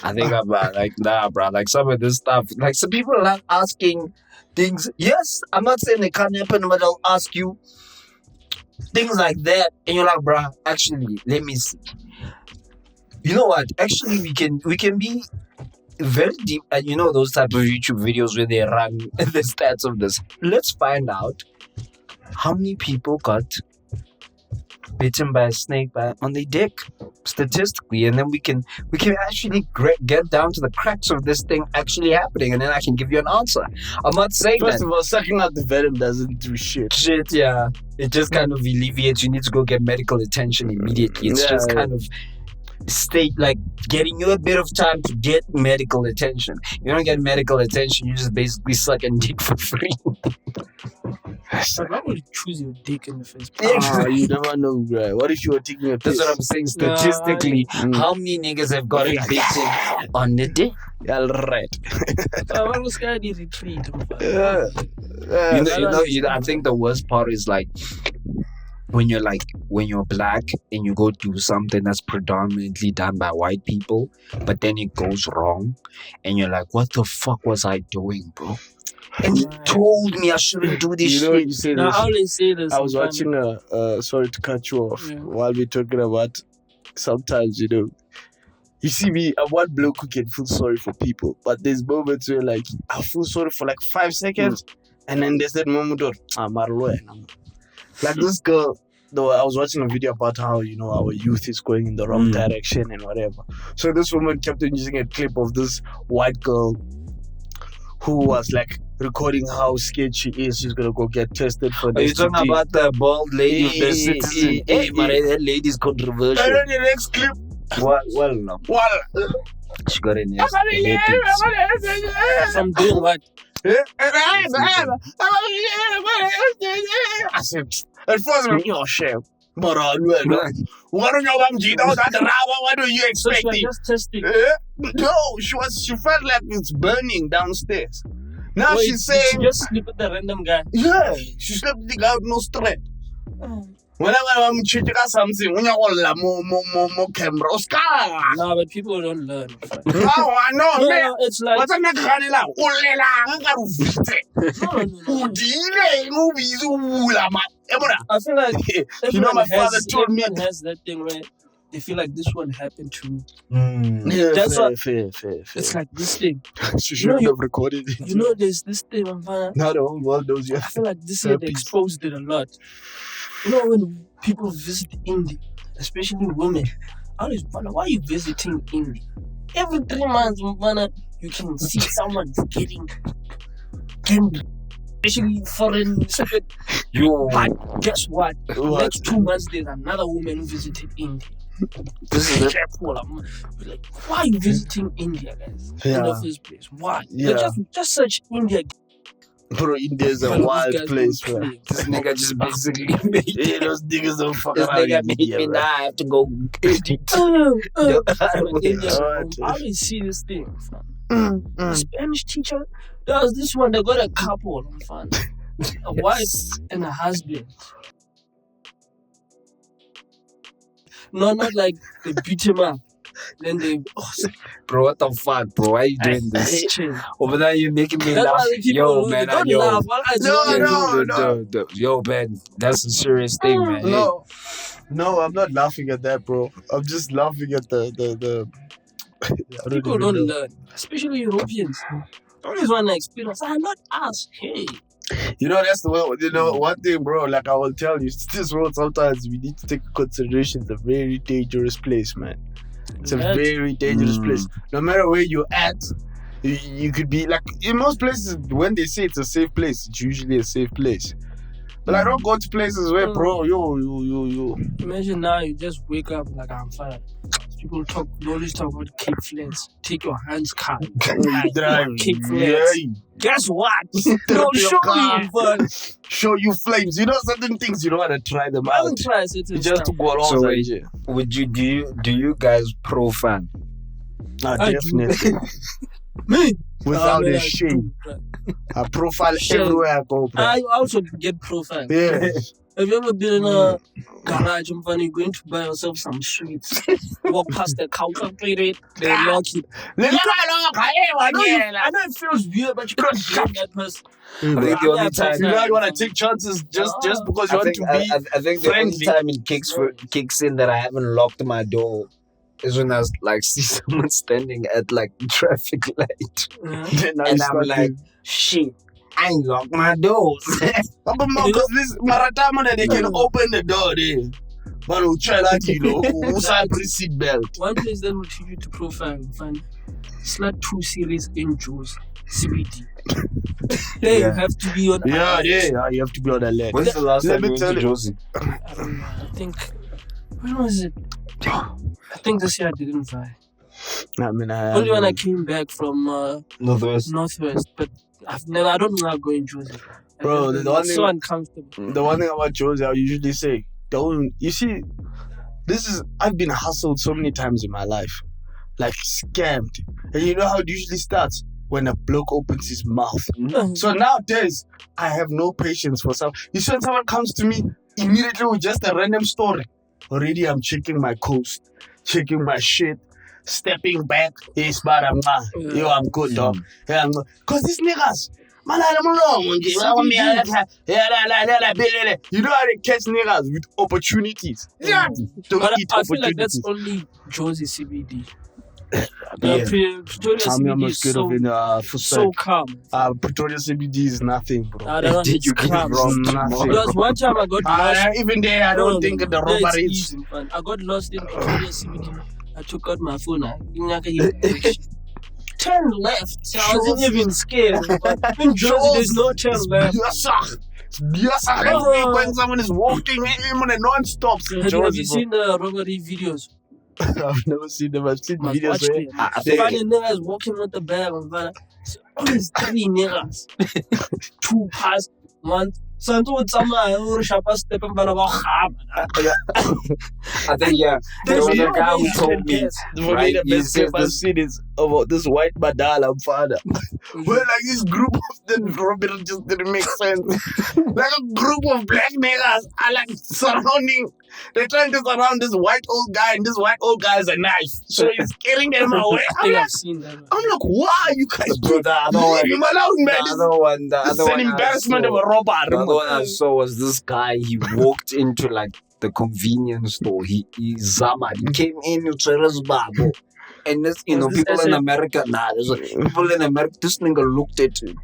I think about like, nah, bro. Like some of this stuff, like some people are asking things. Yes, I'm not saying they can't happen, but they'll ask you things like that, and you're like, bro, actually, let me see. You know what? Actually, we can be very deep, and you know those type of YouTube videos where they run the stats of this. Let's find out how many people got bitten by a snake on their dick statistically, and then we can actually get down to the cracks of this thing actually happening, and then I can give you an answer. I'm not saying First that of all, sucking out the venom doesn't do shit. yeah, it just kind of alleviates. You need to go get medical attention immediately. It's just kind of getting you a bit of time to get medical attention. You don't get medical attention, you just basically suck and dick for free. But why would you choose your dick in the first place? You never know, bro. What if you were taking a piss? That's what I'm saying. Statistically, how many niggas have gotten bitten on the dick? All right. Why was guy need retreat? I think the worst part is like when you're black and you go do something that's predominantly done by white people, but then it goes wrong, and you're like, what the fuck was I doing, bro? and he told me I shouldn't do this You know, shit. you say Now, this. I always say this. I was sometimes. watching sorry to cut you off Yeah. while we're talking about sometimes, you see me, I'm one bloke who can feel sorry for people, but there's moments where like I feel sorry for like 5 seconds, and then there's that moment of like this girl. Though I was watching a video about how our youth is going in the wrong direction and whatever. So this woman kept on using a clip of this white girl who was like recording how scared she is. She's gonna go get tested for Are you this. talking about the bald lady of the Eh, citizen? eh, But eh. that lady's controversial. And then the next clip, Well, no. well, She got in his From doing what? I said, at first, you're shame. But what do you So she expect? was just testing. No, she felt like it's burning downstairs. Now Wait, she's did she saying, just sleep with the random guy. yeah, she slept with the guy with no strap. Whenever I'm checking out something, when you all more camera, Oscar. No, but people don't learn. No, I know, No, man. no, it's like What's that kind of like? no. Udile, I feel like You know, my father has, told me. everyone has that thing where they feel like this one happened to me. Yeah, That's fair. It's like this thing. She shouldn't have recorded it. You know, there's this thing. Man, Now the whole world knows you. I feel like this year they Herpes. exposed it a lot. You know, when people visit India, especially women, I always wonder why you visiting India. Every 3 months, man, you can see someone getting candy. Especially foreign stupid. Yo, But guess what? What? Next 2 months, there's another woman who visited India. this is it. Careful, like, why are you visiting India, guys? In Yeah. the first place, why? Yeah. Just search India. Bro, India is a Fellow, these wild guys place, don't man. play. This nigga just basically made Yeah, those niggas don't fuck this around nigga in made India, me bro. now I have to go edit. From India, What? I always see this thing. Fam. The Spanish teacher, there was this one. They got a couple, fam. A wife and a husband. No, not like they beat him up. Then they Bro, what the fuck, bro? Why are you doing this? change. Over there, you making me That's laugh. why the people Yo, man, don't yo. laugh. All I do No. Yo, man, that's a serious thing, man. No, I'm not laughing at that, bro. I'm just laughing at the I don't People even don't know. learn, especially Europeans. Always want to experience. Not us. Hey, You know, that's the way, one thing, bro, like I will tell you, this world sometimes we need to take into consideration it's a very dangerous place, man. It's a Right. very dangerous place. No matter where you're at, you could be, like, in most places, when they say it's a safe place, it's usually a safe place. But I don't go to places where, bro, yo. Imagine now you just wake up like I'm fine. People always talk about Cape Flats. Take your hands cut. Drive. Cape Yeah. Flats. Guess what? They'll your show car. you, but Show you flames. You know, certain things you don't want to try them I out. haven't tried certain Just to stuff. go along So with wait, it. would you do you guys pro fan? Nah, I do. definitely. Me? Without man, a I shame. do, bruh. I profile Shame. everywhere I go, bro. I also get profile. Yeah. Have you ever been in a garage and you're going to buy yourself some sweets? Walk past the counter, play it, they lock it. I know it feels weird, but you can't blame that person. I think the only time You don't want to take chances just because you I want think, to be. I think the only friendly. time it kicks in that I haven't locked my door is when I was, like see someone standing at like the traffic light, Yeah. and I'm like, shit, I ain't locked my doors. Because this Maratama, they can open the door there. But we'll try that, who's a seat belt. One place that will teach you to profile, find it's not too serious in Jozi, CBD. There you Yeah. have to be on. Yeah, alert. you have to be on the left. When's the last Let time me you went to tell you. Jozi? I don't know. I think when was it? I think this year I didn't buy. I mean, Only when I came back from Northwest. Northwest, but I don't know how going Jozi. Bro, the one It's thing- so uncomfortable. The one thing about Jozi, I usually say, you see, I've been hustled so many times in my life, like scammed. And you know how it usually starts? When a bloke opens his mouth. So nowadays, I have no patience for some. You see, when someone comes to me immediately with just a random story, already I'm checking my coast, checking my shit, stepping back. Yes, but I'm good, dog. Because these niggas, Malala mulongo nje. You know how they catch niggas with opportunities. Yeah, don't But eat I feel like that's opportunities. only Jozi CBD. Yeah. Pretoria I'm CBD not is scared of it. For so calm. Pretoria CBD is nothing, bro. I don't know. Did It's you get calm. robbed Nothing. tomorrow? There was one time I got lost. Even there, I don't think the There robbery it's is. easy, man. I got lost in Pretoria CBD. I took out my phone. Turn left. So I wasn't even scared. But in Jersey, there's no turn left. Yes, everywhere when someone is walking, even a non-stop. Have you seen the robbery videos? I've never seen them. I've seen Must videos watch where them. Funny niggas walking with the bag on fire. Always 3 niggas. 2 past 1. Santo with some shapa step in front of a ham. I think there There's was no a guy way who you told can me, guess. For right? me, the He best says clip I've this, seen is about this white madala father. Where like this group of them robbery just didn't make sense. Like a group of black niggas are like surrounding. They're trying to surround this white old guy, and this white old guy has a knife, so he's carrying them away. I think I've seen that. I'm like, why are you guys bro, the other one, leave him alone, man? the other one, the This other is one an I embarrassment of saw- a robber. The other one I saw was this guy. He walked into like the convenience store. He Zama. He came in with Cheras Babo. And this, Was this people in SM? America, people in America, this nigga looked at him.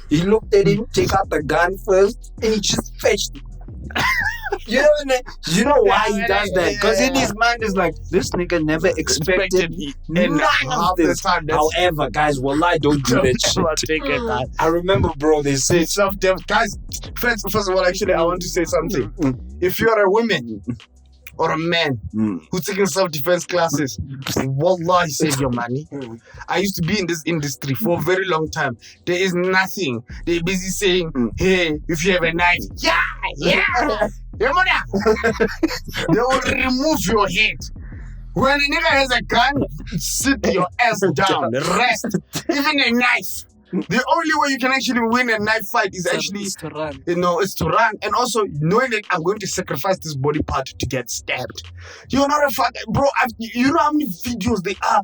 He looked at him, take out the gun first, and he just fetched it. You know why he does that? Because in his mind, it's like, this nigga never expected and none half of the this. time, that's However, guys, I don't do that shit. take it, guys. I remember, bro, they Say said, something, guys. First of all, actually, I want to say something. If you're a woman or a man who's taking self-defense classes, wallahi, save your money. I used to be in this industry for a very long time. There is nothing. They're busy saying, hey, if you have a knife, yeah, mother. They will remove your head. When a nigga has a gun, sit your ass down, rest. Even a knife. The only way you can actually win a knife fight is actually, It's to run. is to run. And also knowing that I'm going to sacrifice this body part to get stabbed. You're not a fuck, bro. You know how many videos they are.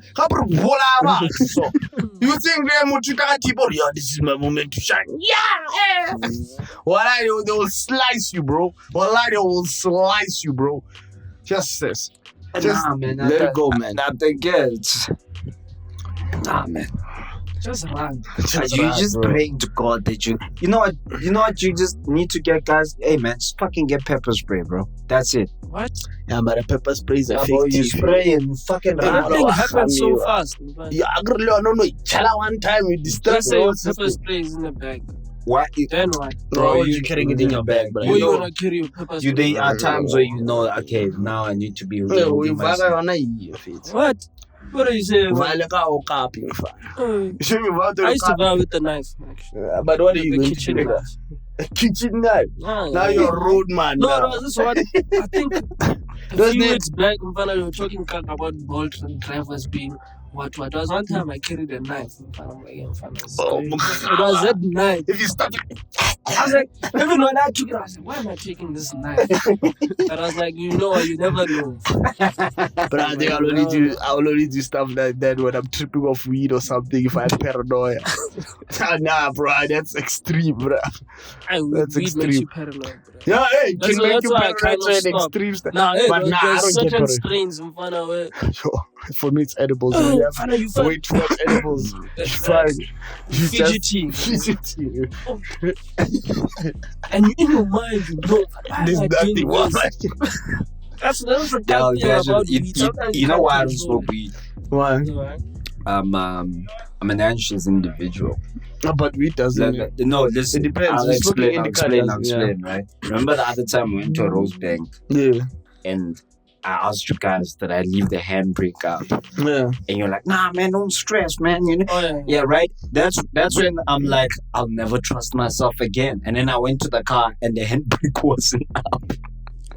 So you think they're Mochika people? Yeah, this is my moment to shine. Yeah. Wallahi, they will slice you, bro. Wallahi, they will slice you, bro. Just this. Just nah, man, let it go, man. I think it's nah, man. Just run. You just praying to God that you know what you just need to get, guys. Hey man, just fucking get pepper spray, bro. That's it. What? Yeah, but a pepper spray is You effective. spray and fucking Yeah, run. bro. Everything happens so you- fast. Yeah, I agree. No. Chala one time you Just distract say your the pepper spray is in the bag. What? Then what? Bro, you carrying it in your bag, bro. Where you know- gonna carry your pepper spray? There are times where you know, okay, now I need to be Yeah, we holding myself. on a What? What are you saying? man? I used to buy with the knife, actually. But what are The you going to kitchen do? knife. A kitchen knife. Nah, Now you're a road man. No, now. no, this is what I think. A Doesn't few it- weeks back, in front of you were talking about Bolt and drivers being what. There was one time I carried a knife in front of me. Oh, It was that knife. If you start, I was like, even when I took it, I was like, why am I taking this knife? And I was like, you know what, you never know. but I think I'll only do stuff like that when I'm tripping off weed or something. If I'm paranoid, nah, bro, that's extreme, bro. That's Weed makes extreme. you paranoid, bro. Yeah, hey, That's can why- make that's you why I paranoid kind to of an stop. extreme stuff. Nah, hey, But nah, I there's don't get certain paranoid. strains in front of it. Yo, for me, it's edibles. Oh, When you have Fana, you find way too much edibles, you That's find facts. you Fidgeting. fidgeting. And in your mind, you know, why There's am I doing nothing. What? this? That's the Yo, tough thing guys, about weed. Sometimes you know can't why I don't control smoke weed? Why? it, right? I'm an anxious individual. But weed doesn't. No, listen. It depends. I'll You're smoking explain. indica, Right? Remember the other time we went to a rose bank Yeah. and I asked you guys that I leave the handbrake out, Yeah. and you're like, "Nah, man, don't stress, man." You know. Oh, yeah. Yeah, right. That's when I'm like, I'll never trust myself again. And then I went to the car and the handbrake wasn't up.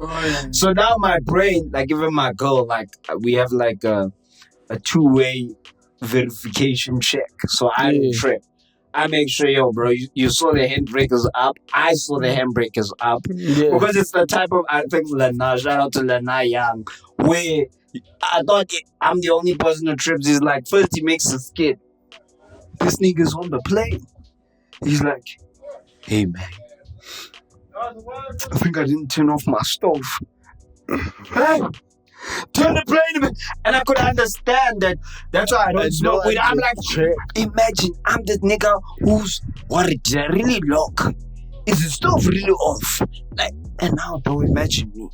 Oh, yeah. So now my brain, like even my girl, like we have like a two-way verification check. So I don't Yeah. trip. I make sure, yo, bro, you saw the handbrake is up. I saw the handbrake is up. Yeah. Because it's the type of, I think, Lena, shout out to Lena Young, where I thought I'm the only person who trips. He's like, first he makes a skit. This nigga's on the plane. He's like, hey man, I think I didn't turn off my stove. Hey, turn the plane, and I could understand that. That's why I don't smoke weed. I'm like, imagine I'm the nigga who's worried. Did I really lock? Is the stove really off? Like, and now, bro, imagine me.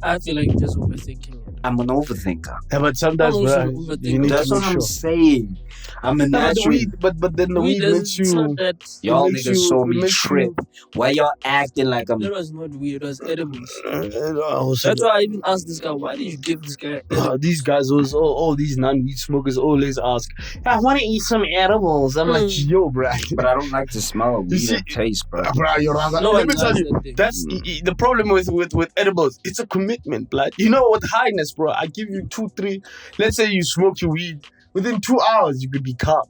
I feel like you're just overthinking it. I'm an overthinker. Yeah, but sometimes, I'm also bro, overthinking. you need That's to what make I'm sure. saying. I'm a No, but, natural. but then the weed makes It's not you. that. Y'all makes niggas saw me makes trip. Why y'all acting like I'm? That was not weird. It was edibles. Also, That's why I even asked this guy, why did you give this guy edibles? these guys, all these non-weed smokers always ask, I want to eat some edibles. I'm like, yo, bro. But I don't like to smell weed see- and taste, bro. Bro, you're rather. No Let one me tell does you, that thing. that's the problem with edibles. It's a commitment, blood. You know, with highness, bro. I give you 2, 3. Let's say you smoke your weed. Within 2 hours, you could be calm.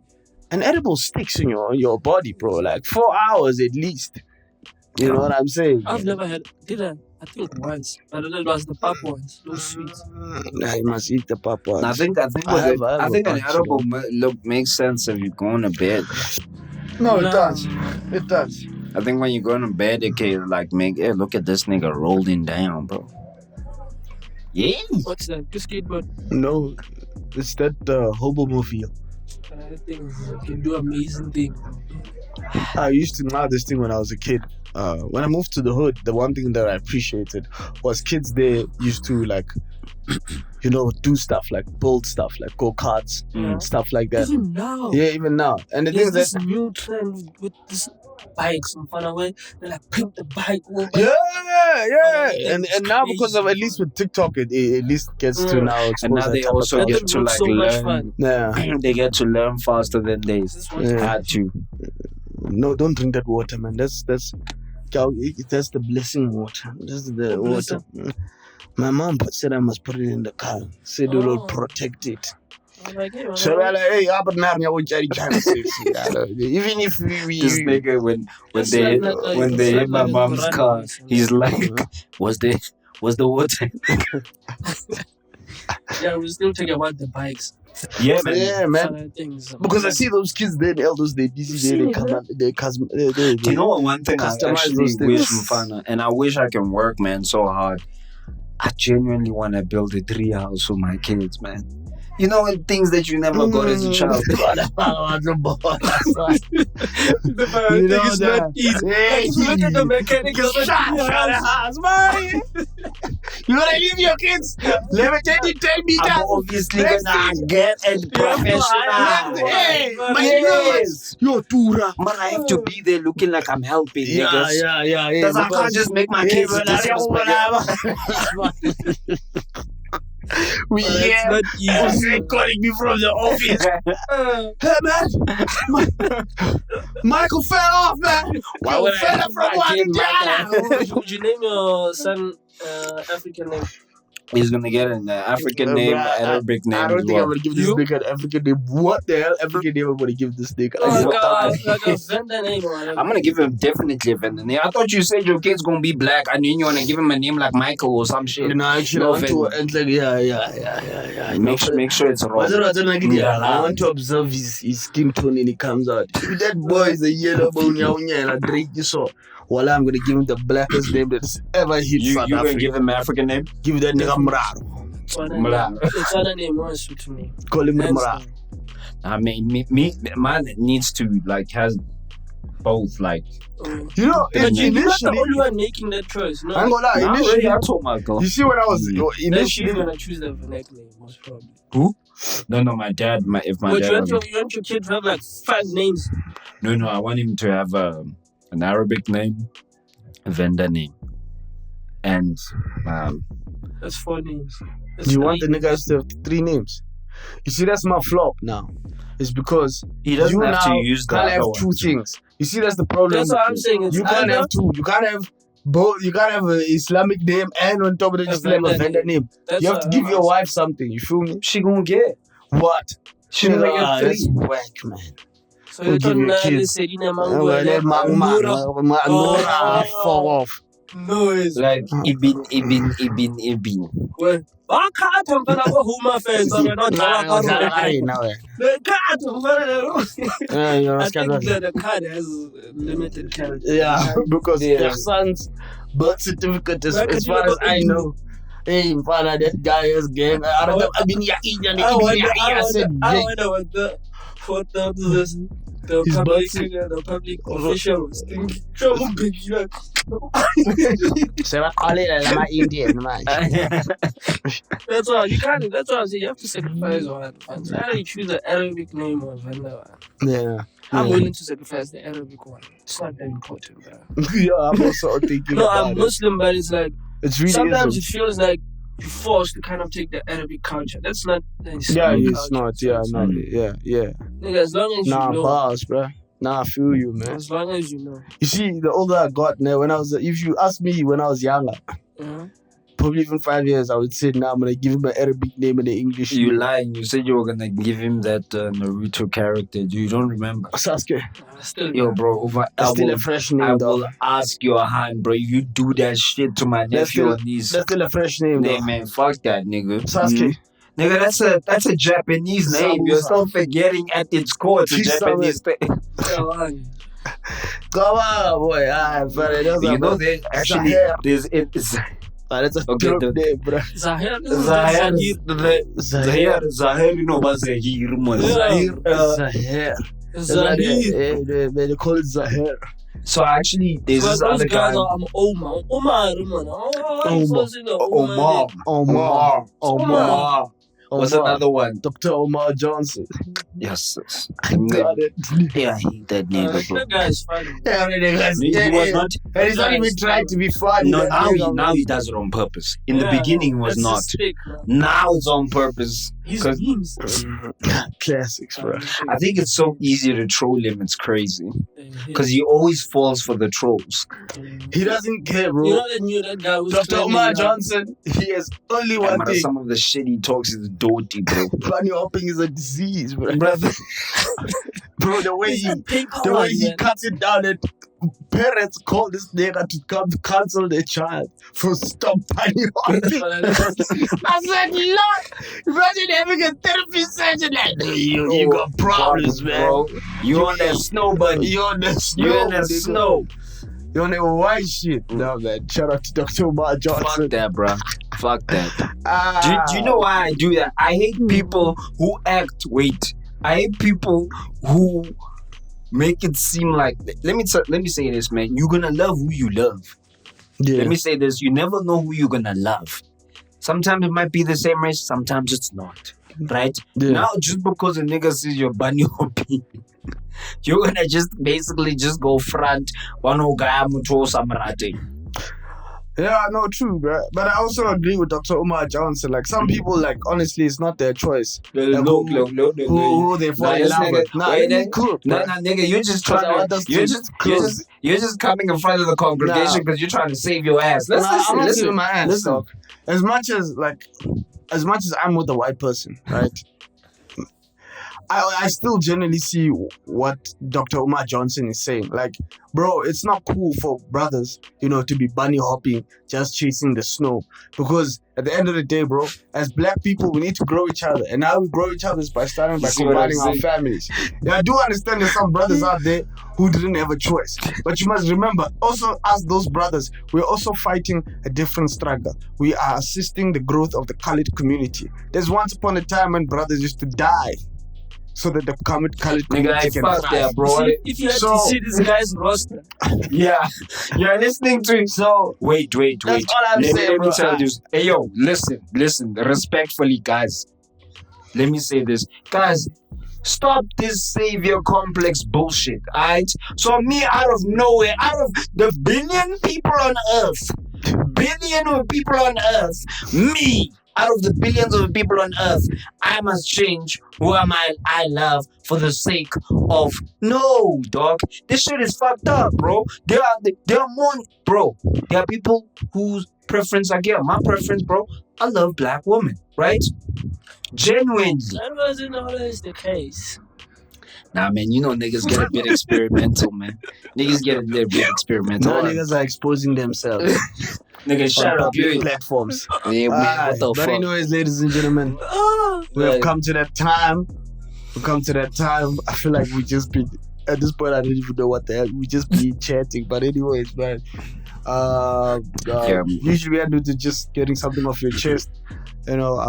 An edible sticks in your body, bro. Like 4 hours at least. You know what I'm saying? I've never had. Did I? I think once. But it was the pop ones. Those sweets. Nah, you must eat the pop ones. I think I have I think a an bunch, edible look makes sense if you're going to bed. No, it Nah. does. It does. I think when you're going to bed, it can like make look at this nigga rolling down, bro. Yeah. What's that? Skateboard. No, it's that hobomobile. That thing can do amazing things. I used to know this thing when I was a kid. When I moved to the hood, the one thing that I appreciated was kids there used to like, do stuff like build stuff like go-karts, stuff like that. Even now. Yeah, even now. And the thing There's is that this new trend with this bikes in front of it. They like paint the bike over. yeah. that And now because of crazy, at least with TikTok, it at least gets to now expose And now that they type of also stuff. get That to looks like so much learn. fun. Yeah. They get to learn faster than they This one. Yeah. had to. No, don't drink that water, man. That's the blessing water. That's the What water. My mom said I must put it in the car. Said it will Oh. protect it. I'm like, hey, So we're like, hey, I'm not even if we This nigga when It's they not like when a- they it's hit not my like a mom's Quran car, or something. he's like, was the water? yeah, we're still talking about the bikes. Yeah, man. yeah, man. Fun things. Because I see those kids then elders they busy You've there, seen they it, come huh? out they You know what? One thing I Customize actually those wish things. Mfana, and I wish I can work, man, so hard. I genuinely want to build a tree house for my kids, man. You know, and things that you never got as a child. You know it's that. not easy. Hey, Like, if you look at the mechanic, Shut it's like, the house, man. You wanna leave your kids? Let me tell you, I'm obviously gonna get a professional. Hey, but Yes. yo, Tura. But I have to be there looking like I'm helping niggas. Yeah. Because I can't just make my kids disrespect. We It's not easy. calling me from the office. Hey man, Michael fell off, man. Why would I fell have from my kid Guadalajara? Would you name your son African name? He's gonna get an African name, Arabic name I as don't think I'm well. gonna give this You? nigga an African name. What the hell African name I'm gonna give this nigga? Like a vendor name or I'm gonna give him definitely a vendor name. I thought you said your kid's gonna be black, and then you wanna give him a name like Michael or some shit. No, actually, I No want to, offense. and like, yeah. Make sure it's What's wrong. it, I want to observe his skin tone when he comes out. If that boy is a yellow bone, and I drink you so. Well, I'm gonna give him the blackest name that's ever hit You South gonna Africa. give him an African name? Give that nigga Mraro. It's other name wants to me. Call him Hands Mraro. down. I mean, mine needs to like has both like. You know, But you're not the initially, only one making that choice. No, I'm gonna lie, Nah, initially, already I told my girl. you see when I was then she's initially, gonna choose the nickname most probably. No, my dad. If my But dad. you want your kid to have like 5 names. No, I want him to have an Arabic name, a vendor name, and That's 4 names. That's you want the 8. niggas to have 3 names. You see, that's my flop now. It's because he doesn't you have to now use the can't other have one. 2 things. You see, that's the problem. That's what I'm saying. It's You can't either- have 2. You can't have both. You can't have an Islamic name and on top of it, A just have a vendor vendor name. That's You have what to give I'm your asking. wife something. You feel me? She gonna get. What? She gonna get That's 3. whack, man. So you Give your don't kids. Serena Well, let Mangwele, fuck off. No, it's Like ibin. well. I can't tell who my face are not Now, I think the card has limited character. yeah, because Yeah. their son's birth certificate, as Where as could you far as go I and do- know. Hey, father, that guy is gang. I mean, I wonder what the His public official was thinking. Show him big, like, so I call it I'm Indian, man. that's why you can't. That's why I say you have to sacrifice one. So how do you choose the Arabic name or Vanda? Yeah. I'm willing to sacrifice the Arabic one. It's not that important, bro. Yeah, I'm also thinking No, about I'm it. Muslim, but it's like It's really sometimes it isn't. feels like you're forced to kind of take the Arabic culture. That's not the Yeah, Islamic it's culture. not. Yeah, It's no, not- yeah. Nigga, as long as Nah, you know. bars, bro. Nah, I feel you, man. As long as you know. You see, the older I got now, if you ask me when I was younger, probably even 5 years, I would say, nah, I'm gonna give him an Arabic name and an English You name. lying. You said you were gonna give him that Naruto character. You don't remember? Sasuke. Still, Yo, bro. That's still a fresh name, I though. will ask your hand, bro. You do that shit to my That's nephew still, or niece. that's still a fresh name, Nah, though. man, fuck that, nigga. Sasuke. Nigga, that's a Japanese name. You're still forgetting at its core it's a Kisame. Japanese thing. Come on, boy. But You know, there actually Zahir. it's That's a Okay, dope the- name, bro. Zahir. Zahir, you know about Zahir, man. Yeah. Zahir. Zahir. They call it Zahir. So actually, there's So this those other guys guy. are Omar. Omar, man. Omar. What's another one? Dr. Umar Johnson. Yes. Got it. Yeah, I hate that name, bro. That guy is funny. He was not. And he's not even trying to be funny. No, man. now he does it on purpose. In the Yeah, beginning, it was that's not. his stick, man. Now it's on purpose. His 'Cause memes. Classics, bro. I think it's so easy to troll him. It's crazy because he always falls for the trolls. He doesn't care, bro. You know that knew that guy was Dr. claiming, Umar Johnson, he has only Yeah, one man, thing. some of the shit he talks is dirty, bro. Bunny hopping is a disease, bro. Brother, Bro, the way He's he a pink the way horn, he man. cuts it down, and parents call this nigga to come cancel their child for stop bunny hopping. I said, Lord, imagine having a therapy session like you got problems, man. bro. You on that snow, buddy? You on the snow. You in that nigga. snow? You on that white shit. No, man. Shout out to Dr. Umar Johnson. Fuck that, bro. Fuck that. Ah. Do you know why I do that? I hate people who act. Wait, I hate people who make it seem like. Let me say this, man. You're gonna love who you love. Yeah. Let me say this. You never know who you're gonna love. Sometimes it might be the same race. Sometimes it's not. Right? Yeah. Now, just because a nigga says you're bunny hopping, you're gonna just basically just go front. One who guy muto samarate. Yeah, no, true, bro. But I also agree with Dr. Umar Johnson. Like, some people, like, honestly, it's not their choice. Like, who they fall in love with. Nah, wait, let me cook, No, bro. nigga, you're just Because I trying want to. us to You're just coming in front of the congregation Nah. because you're trying to save your ass. Let's Nah, I'm not listen. saving my ass, listen. dog. As much as I'm with a white person, right? I still generally see what Dr. Umar Johnson is saying. Like, bro, it's not cool for brothers, to be bunny hopping, just chasing the snow. Because at the end of the day, bro, as black people, we need to grow each other. And how we grow each other is by starting by You see what I'm combining our saying? families. Yeah, I do understand there's some brothers out there who didn't have a choice. But you must remember, also as those brothers, we're also fighting a different struggle. We are assisting the growth of the colored community. There's once upon a time when brothers used to die so that the colored Nigga, community I can fuck thrive. that, bro. If you had So- to see this guy's roster, Yeah, you're listening to. So Wait. That's all I'm Let saying, me bro. tell you. Hey, yo, listen, respectfully, guys. Let me say this, guys. Stop this savior complex bullshit, alright? So me, out of nowhere, out of the billion people on earth, me, out of the billions of people on earth, I must change who am I love for the sake of no, dog. This shit is fucked up, bro. There are more, bro. There are people whose preference I get. My preference, bro. I love black women, right? Genuinely. that wasn't always the case. Nah, man, you know niggas get a bit experimental, man. Niggas get a little bit experimental. Now niggas are exposing themselves Nigga, on shut up, public you. platforms. Yeah, man, Alright, what the but fuck? anyways, ladies and gentlemen, we have come to that time. I feel like we just be at this point. I don't even know what the hell we just be chatting. But anyways, man. Usually I do to just getting something off your chest. You know,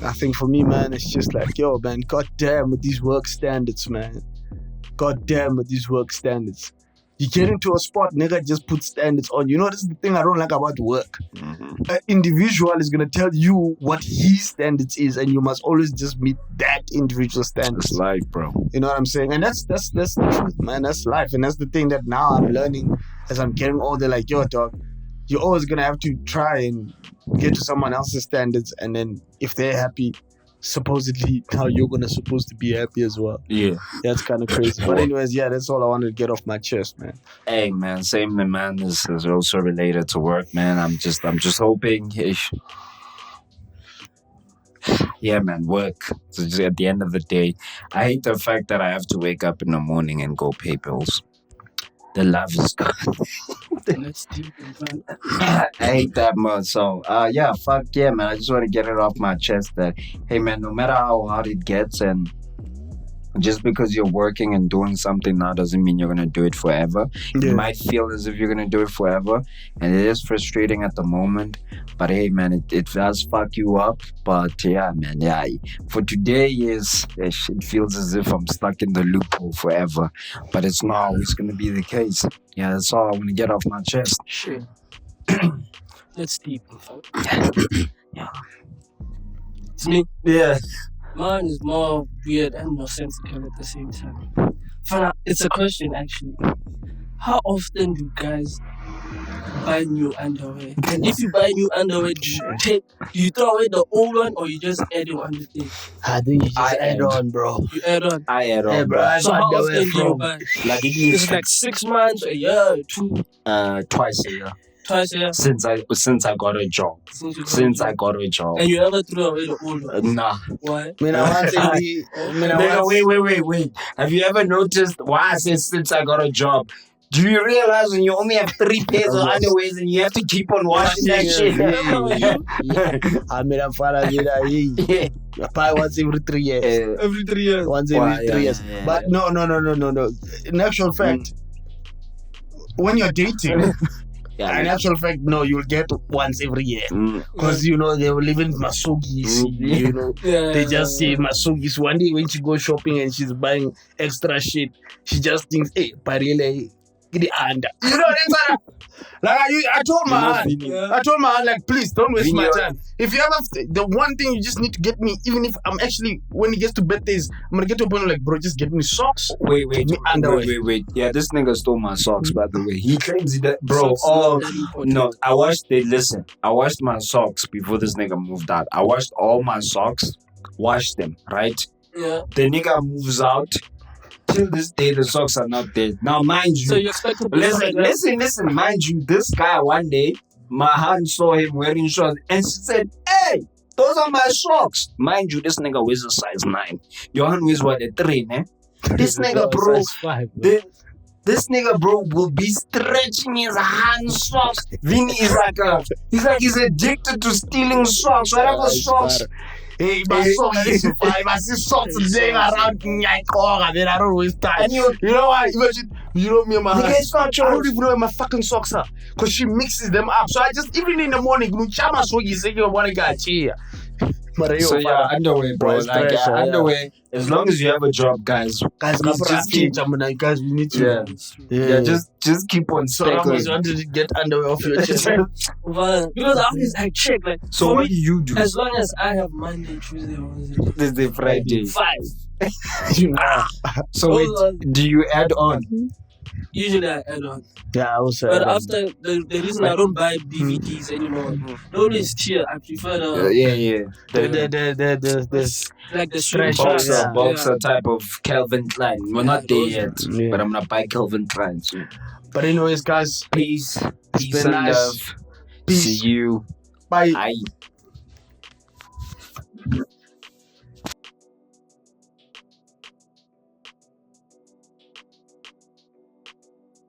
I think for me, man, it's just like, yo, man, goddamn with these work standards, man. Goddamn with these work standards. You get into a spot, nigga, just put standards on. You know, this is the thing I don't like about work. An individual is gonna tell you what his standards is, and you must always just meet that individual standards. It's life, bro. You know what I'm saying? And that's the truth, man. That's life, and that's the thing that now I'm learning as I'm getting older. Like, yo, dog, you're always gonna have to try and get to someone else's standards, and then if they're happy, supposedly now you're supposed to be happy as well. Yeah. That's kind of crazy. But anyways, yeah, that's all I wanted to get off my chest, man. Hey, man, same, man. This is also related to work, man. I'm just hoping. Yeah, man, work. So just at the end of the day, I hate the fact that I have to wake up in the morning and go pay bills. The love is gone. Let's deep, man. I hate that much. So, yeah, fuck yeah, man. I just want to get it off my chest that, hey, man, no matter how hard it gets, and just because you're working and doing something now doesn't mean you're going to do it forever. Yeah. You might feel as if you're going to do it forever, and it is frustrating at the moment. But hey, man, it does fuck you up. But yeah, man, yeah. For today, it feels as if I'm stuck in the loophole forever. But it's not always going to be the case. Yeah, that's all I want to get off my chest. Sure. Let's deep, Yeah. It's me. Yeah. Mine is more weird and more sensitive at the same time. It's a question, actually. How often do guys buy new underwear? And if you buy new underwear, do you throw away the old one, or you just add it on the thing? I think you just add on, bro. You add on. I add on, Yeah, bro. I So how underwear often do you from buy? Like it Is needs it like 6 months, a year, 2, twice a year. twice a year? Since I got a job. Since I got a job. And you never threw away the old one? Nah. Why? I mean, I want to be. Wait. Have you ever noticed why I said since I got a job? Do you realize when you only have 3 pairs of underwears and you have to keep on washing that shit? I mean, I'm fine. Yeah. I buy once every 3 years. Every 3 years. Once every 3 years. yeah, But no. In actual fact, when you're dating, in actual fact, no, you'll get once every year. Because, you know, they will live in Masugis, you know. They just say Masugis. One day when she goes shopping and she's buying extra shit, she just thinks, hey, Parele, get under. You know, that's what I told my aunt, like, please don't waste my time. If you ever, the one thing you just need to get me, even if I'm actually, when it gets to birthdays, I'm gonna get to a point like, bro, just get me socks. Wait. underwear. Yeah, this nigga stole my socks, by the way. He claims that, bro. Socks are very important. No, I washed my socks before this nigga moved out. I washed all my socks, washed them, right? Yeah. The nigga moves out. Till this day, the socks are not there. Now, mind you, So you expect to be listen, mind you, this guy one day, my aunt saw him wearing shorts and she said, hey, those are my socks. Mind you, this nigga wears a size 9. Your aunt wears what, a 3, eh? This nigga, bro, this nigga, bro, will be stretching his hand socks. Vinny is he's addicted to stealing socks. Whatever socks. Hey, my socks is 5. I see socks laying around. Then I don't waste time. And you know what? Imagine, you know me and my Nigga, aunt. it's not I true. don't even know where my fucking socks are. Because she mixes them up. So I just, even in the morning, chama sogi say you want to get cheer. So yeah, underwear, bro. Like underwear. As long as you have a job, guys. Guys, just keep. guys, we need to. Yeah. Just keep on So I speckling. was wanted to get underwear off your chest. Well, because I always check, like, So for what me, do you do? as long as I have Monday, Tuesday, Wednesday, Thursday, Friday. 5. So wait, do you add on? Usually I add on. Yeah, I was. But after the reason I don't buy DVDs anymore, the only tier I prefer Yeah. the like the stretch stretch Boxer type of Calvin Klein. We're not there those yet, Yeah. but I'm gonna buy Calvin Klein soon. But anyways, guys, Peace been and nice. love. Peace. See you. bye. Aye.